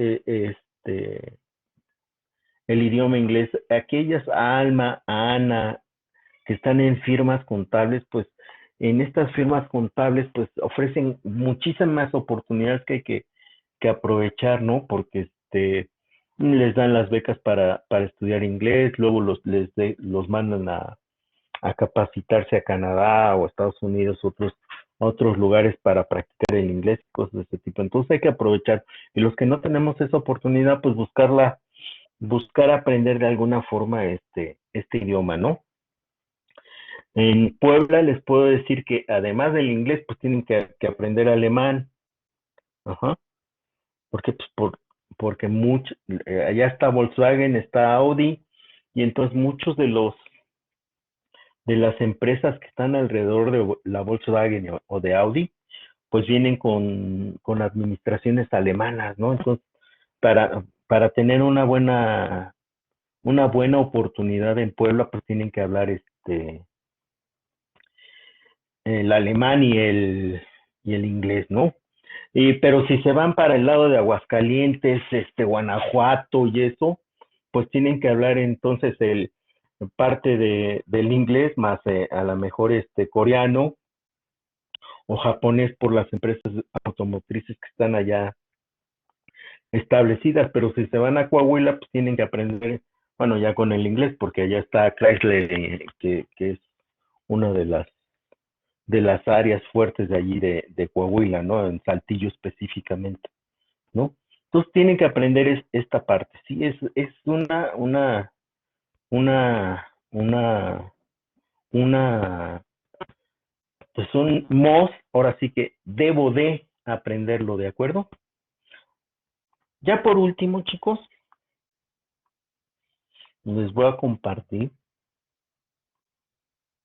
el idioma inglés. Aquellas Alma, Ana, que están en firmas contables, pues en estas firmas contables pues ofrecen muchísimas oportunidades que hay que aprovechar, ¿no? Porque les dan las becas para estudiar inglés, luego los mandan a capacitarse a Canadá o a Estados Unidos, a otros lugares para practicar el inglés y cosas de ese tipo. Entonces hay que aprovechar. Y los que no tenemos esa oportunidad, pues buscar aprender de alguna forma este idioma, ¿no? En Puebla les puedo decir que además del inglés, pues tienen que aprender alemán. Ajá. Porque, pues, porque allá está Volkswagen, está Audi, y entonces muchos de las empresas que están alrededor de la Volkswagen o de Audi, pues vienen con administraciones alemanas, ¿no? Entonces, para tener una buena oportunidad en Puebla, pues tienen que hablar el alemán y el inglés, ¿no? Pero si se van para el lado de Aguascalientes, Guanajuato y eso, pues tienen que hablar entonces parte del inglés más a lo mejor coreano o japonés por las empresas automotrices que están allá establecidas, pero si se van a Coahuila, pues tienen que aprender, bueno, ya con el inglés, porque allá está Chrysler, que es una de las áreas fuertes de allí de Coahuila, ¿no? En Saltillo específicamente, ¿no? Entonces tienen que aprender esta parte, sí, es una, una, pues un must, ahora sí que debo de aprenderlo, ¿de acuerdo? Ya por último, chicos, les voy a compartir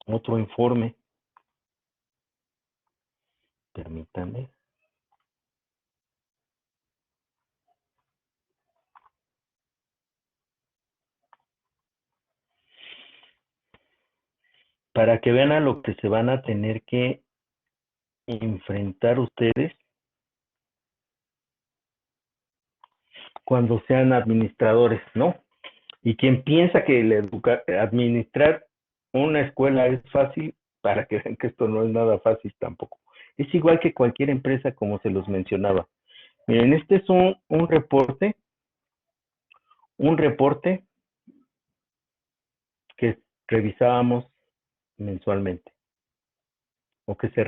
otro informe, permítanme, para que vean a lo que se van a tener que enfrentar ustedes cuando sean administradores, ¿no? Y quien piensa que administrar una escuela es fácil, para que vean que esto no es nada fácil tampoco. Es igual que cualquier empresa, como se los mencionaba. Miren, este es un reporte que revisábamos mensualmente, o que se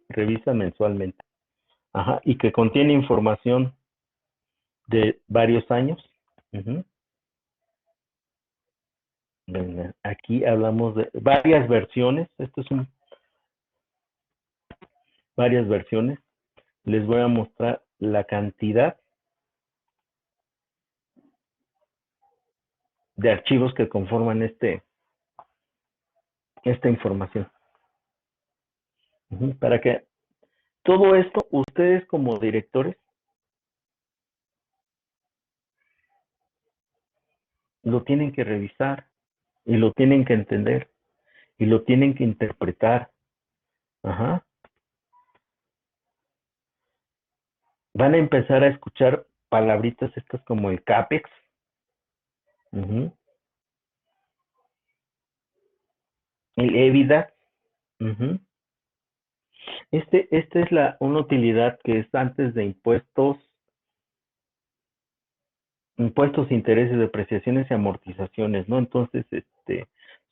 revisa mensualmente. Ajá, y que contiene información de varios años. Ujú. Venga, aquí hablamos de varias versiones. Varias versiones. Les voy a mostrar la cantidad de archivos que conforman esta información. Ujú. Para que todo esto, ustedes como directores, lo tienen que revisar y lo tienen que entender y lo tienen que interpretar. Ajá. Van a empezar a escuchar palabritas estas como el CAPEX. Ujú. El EBITDA. Ujú. Esta es una utilidad que es antes de impuestos, intereses, depreciaciones y amortizaciones, ¿no? Entonces,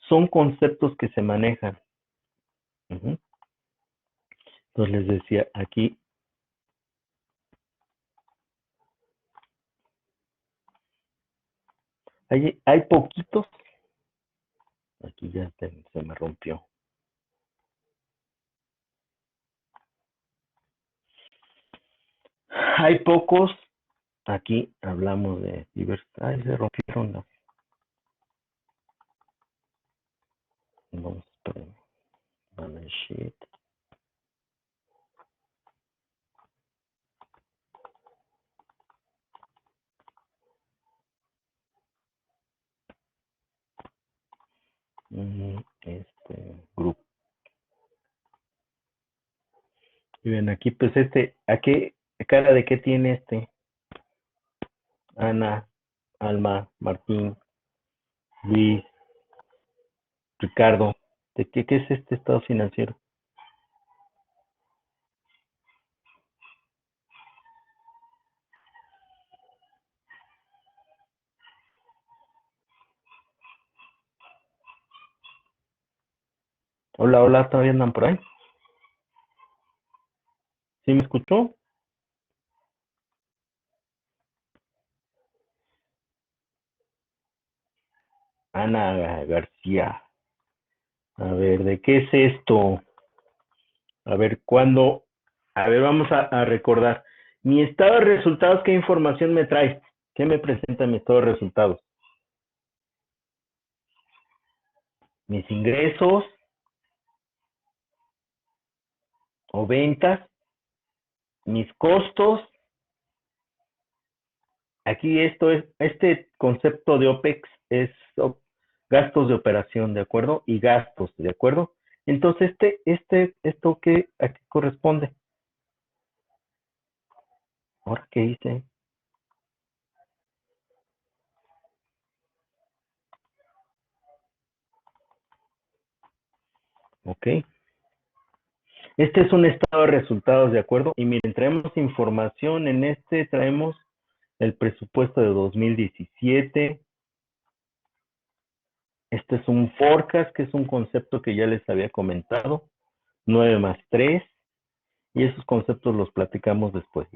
son conceptos que se manejan. Ujú. Entonces les decía, Hay poquitos. Aquí ya se me rompió. Hay pocos. Aquí hablamos de diversidad. Ay, se rompieron las. Vamos, espérenme. Balance sheet. Grupo. Y ven aquí, pues ¿a qué cara de qué tiene este? Ana, Alma, Martín, Luis, Ricardo. ¿De qué es este estado financiero? Hola, hola, ¿todavía andan por ahí? ¿Sí me escuchó? Ana García. A ver, ¿de qué es esto? A ver, ¿cuándo? A ver, vamos a recordar. Mi estado de resultados, ¿qué información me trae? ¿Qué me presenta mi estado de resultados? Mis ingresos o ventas, mis costos. Aquí este concepto de OPEX es gastos de operación, ¿de acuerdo? Y gastos, ¿de acuerdo? Entonces, ¿esto a qué corresponde? ¿Ahora qué hice? Ok. Este es un estado de resultados, ¿de acuerdo? Y miren, traemos información en traemos el presupuesto de 2017. Este es un forecast, que es un concepto que ya les había comentado. 9 más 3. Y esos conceptos los platicamos después.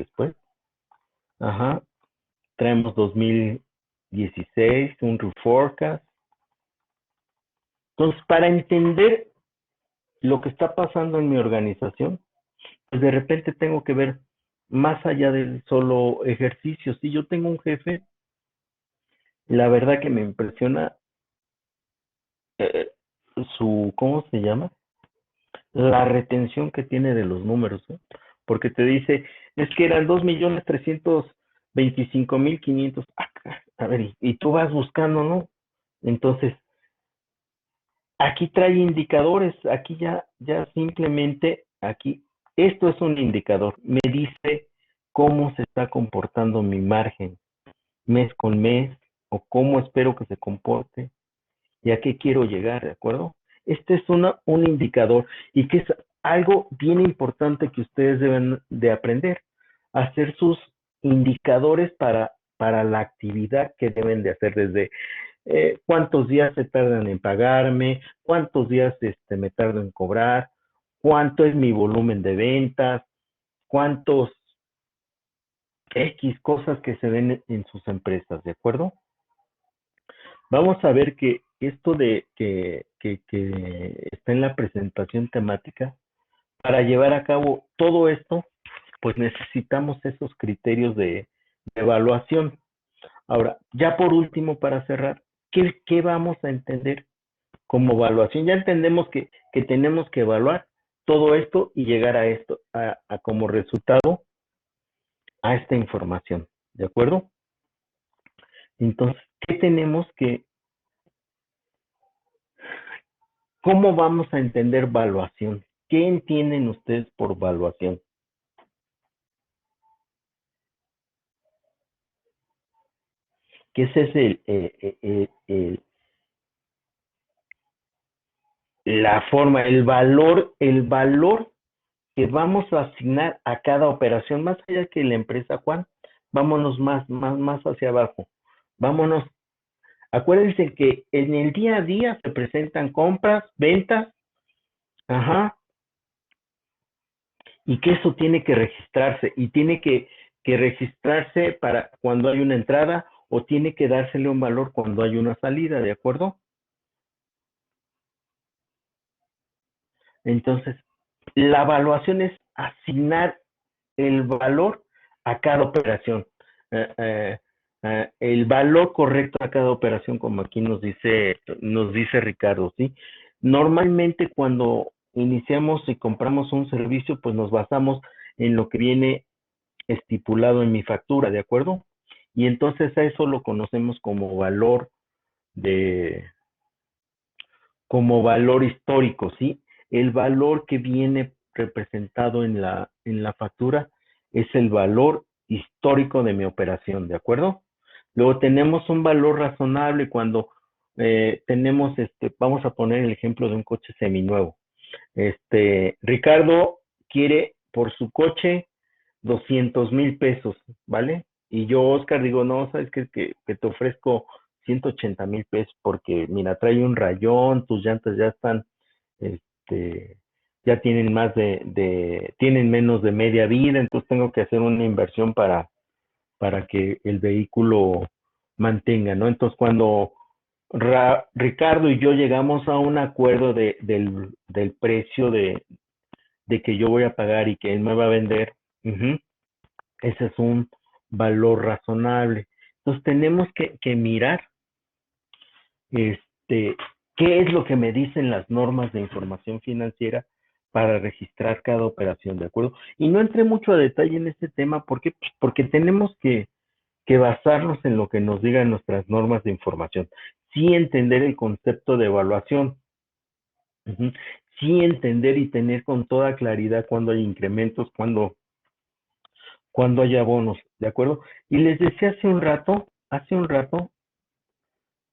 Ajá. Traemos 2016, un reforecast. Entonces, para entender lo que está pasando en mi organización, pues de repente tengo que ver más allá del solo ejercicio. Si yo tengo un jefe, la verdad que me impresiona eh, ¿cómo se llama? La retención que tiene de los números, ¿eh? Porque te dice, es que eran 2.325.500. A ver, y tú vas buscando, ¿no? Entonces, aquí trae indicadores, aquí ya simplemente, aquí, esto es un indicador, me dice cómo se está comportando mi margen mes con mes, o cómo espero que se comporte, y a qué quiero llegar, ¿de acuerdo? Este es un indicador, y que es algo bien importante que ustedes deben de aprender, hacer sus indicadores para la actividad que deben de hacer desde cuántos días se tardan en pagarme, cuántos días me tardo en cobrar, cuánto es mi volumen de ventas, cuántos X cosas que se ven en sus empresas, ¿de acuerdo? Vamos a ver que esto que está en la presentación temática, para llevar a cabo todo esto, pues necesitamos esos criterios de evaluación. Ahora, ya por último, para cerrar, ¿qué vamos a entender como evaluación? Ya entendemos que tenemos que evaluar todo esto y llegar a esto, a como resultado a esta información, ¿de acuerdo? Entonces, ¿cómo vamos a entender evaluación? ¿Qué entienden ustedes por evaluación? ¿Qué es ese la forma, el valor que vamos a asignar a cada operación, más allá que la empresa, Juan? Vámonos más hacia abajo. Vámonos. Acuérdense que en el día a día se presentan compras, ventas, ajá, y que eso tiene que registrarse, y tiene que registrarse para cuando hay una entrada o tiene que dársele un valor cuando hay una salida, ¿de acuerdo? Entonces, la evaluación es asignar el valor a cada operación. Eh, eh, el valor correcto a cada operación, como aquí nos dice Ricardo, ¿sí? Normalmente cuando iniciamos y compramos un servicio, pues nos basamos en lo que viene estipulado en mi factura, ¿de acuerdo? Y entonces a eso lo conocemos de, como valor histórico, ¿sí? El valor que viene representado en la factura es el valor histórico de mi operación, ¿de acuerdo? Luego tenemos un valor razonable cuando tenemos, vamos a poner el ejemplo de un coche seminuevo. Ricardo quiere por su coche 200,000 pesos, ¿vale? Y yo, Oscar, digo, no, sabes que te ofrezco 180,000 pesos porque, mira, trae un rayón, tus llantas ya están, este, ya tienen tienen menos de media vida, entonces tengo que hacer una inversión para que el vehículo mantenga, ¿no? Entonces, cuando Ricardo y yo llegamos a un acuerdo del precio de que yo voy a pagar y que él me va a vender, uh-huh, ese es un valor razonable. Entonces tenemos que mirar qué es lo que me dicen las normas de información financiera para registrar cada operación, ¿de acuerdo? Y no entré mucho a detalle en este tema, ¿por qué? Pues porque tenemos que basarnos en lo que nos digan nuestras normas de información. Sí entender el concepto de evaluación, uh-huh, sí entender y tener con toda claridad cuando hay incrementos, cuando haya bonos, ¿de acuerdo? Y les decía hace un rato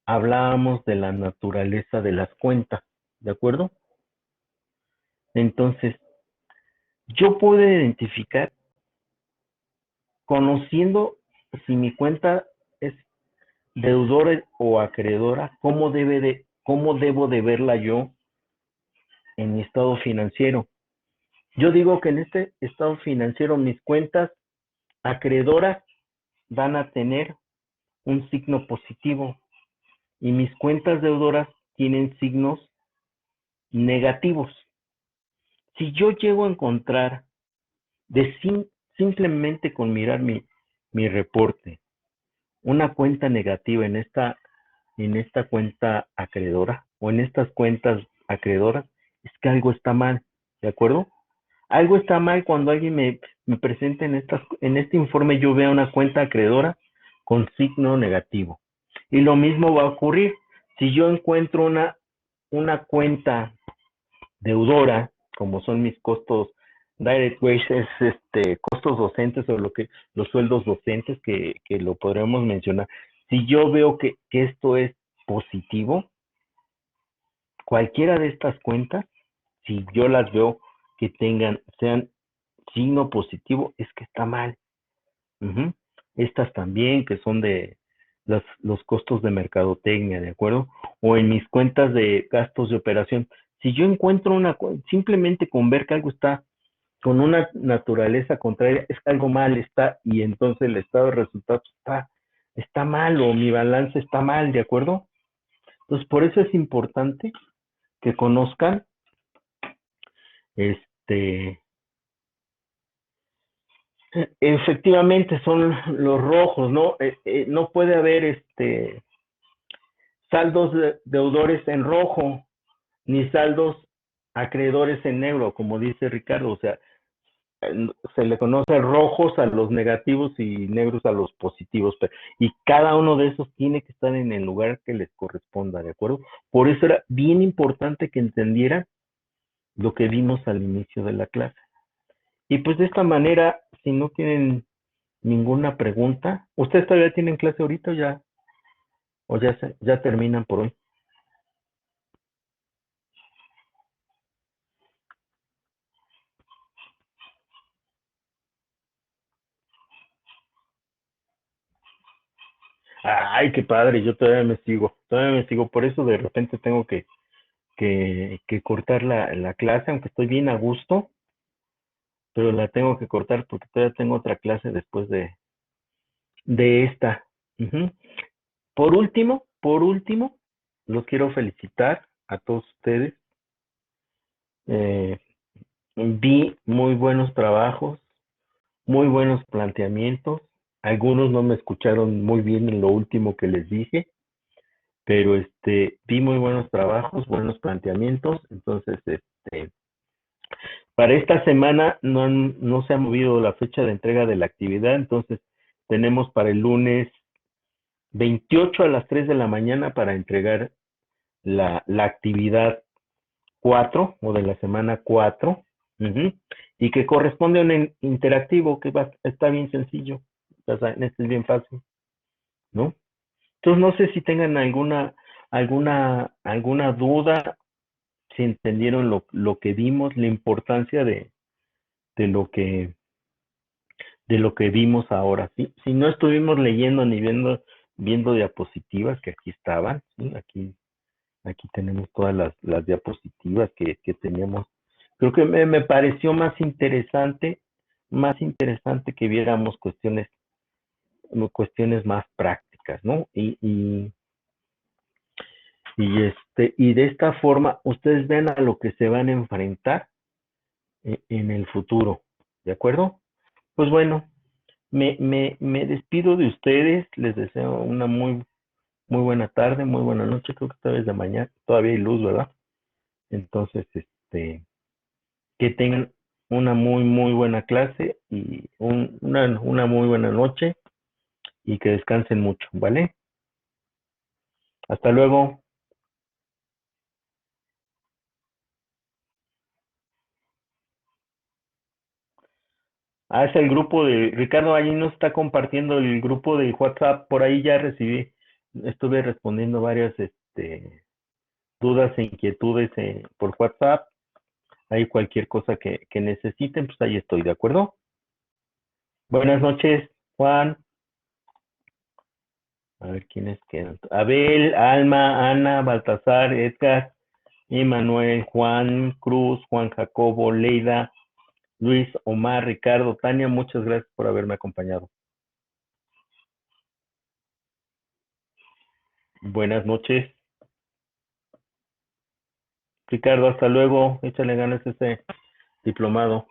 hablábamos de la naturaleza de las cuentas, ¿de acuerdo? Entonces, yo puedo identificar, conociendo si mi cuenta es deudora o acreedora, cómo debo de verla yo en mi estado financiero. Yo digo que en este estado financiero mis cuentas acreedoras van a tener un signo positivo y mis cuentas deudoras tienen signos negativos. Si yo llego a encontrar simplemente con mirar mi reporte una cuenta negativa en esta cuenta acreedora o en estas cuentas acreedoras, es que algo está mal, ¿de acuerdo? Algo está mal cuando alguien me presenta en este informe, yo veo una cuenta acreedora con signo negativo. Y lo mismo va a ocurrir si yo encuentro una cuenta deudora, como son mis costos direct wages, costos docentes o los sueldos docentes que lo podremos mencionar. Si yo veo que esto es positivo, cualquiera de estas cuentas, si yo las veo que sean signo positivo, es que está mal. Uh-huh. Estas también, que son de los costos de mercadotecnia, ¿de acuerdo? O en mis cuentas de gastos de operación. Si yo encuentro simplemente con ver que algo está con una naturaleza contraria, es que algo mal está, y entonces el estado de resultados está mal, o mi balance está mal, ¿de acuerdo? Entonces, por eso es importante que conozcan este efectivamente son los rojos, ¿no? No puede haber saldos deudores en rojo, ni saldos acreedores en negro, como dice Ricardo, o sea, se le conoce rojos a los negativos y negros a los positivos, y cada uno de esos tiene que estar en el lugar que les corresponda, ¿de acuerdo? Por eso era bien importante que entendieran lo que vimos al inicio de la clase. Y pues de esta manera, si no tienen ninguna pregunta, ¿ustedes todavía tienen clase ahorita ya terminan por hoy? Ay, qué padre, yo todavía me sigo, por eso de repente tengo que cortar la clase, aunque estoy bien a gusto, pero la tengo que cortar porque todavía tengo otra clase después de esta. Ujú. Por último, los quiero felicitar a todos ustedes. Eh, Vi muy buenos trabajos, muy buenos planteamientos. Algunos no me escucharon muy bien en lo último que les dije, pero vi muy buenos trabajos, buenos planteamientos. Entonces, para esta semana no se ha movido la fecha de entrega de la actividad, entonces tenemos para el lunes 28 a las 3 de la mañana para entregar la actividad 4 o de la semana 4, ujú, y que corresponde a un interactivo que está bien sencillo, ya saben, este es bien fácil, ¿no? Entonces no sé si tengan alguna duda, si entendieron lo que vimos, la importancia de lo que vimos ahora. Si no estuvimos leyendo ni viendo diapositivas que aquí estaban, ¿sí? Aquí tenemos todas las diapositivas que teníamos. Creo que me pareció más interesante que viéramos cuestiones más prácticas, ¿no? Y de esta forma ustedes ven a lo que se van a enfrentar en el futuro, ¿de acuerdo? Pues bueno, me despido de ustedes, les deseo una muy buena tarde, muy buena noche, creo que todavía es de mañana, todavía hay luz, ¿verdad? Entonces, que tengan una muy buena clase y una muy buena noche y que descansen mucho, ¿vale? Hasta luego. Ah, es el grupo de Ricardo, allí nos está compartiendo el grupo de WhatsApp, por ahí ya estuve respondiendo varias dudas e inquietudes por WhatsApp. Hay cualquier cosa que necesiten, pues ahí estoy, ¿de acuerdo? Buenas noches, Juan. A ver quiénes quedan. Abel, Alma, Ana, Baltasar, Edgar, Emanuel, Juan Cruz, Juan Jacobo, Leida, Luis, Omar, Ricardo, Tania, muchas gracias por haberme acompañado. Buenas noches. Ricardo, hasta luego. Échale ganas a ese diplomado.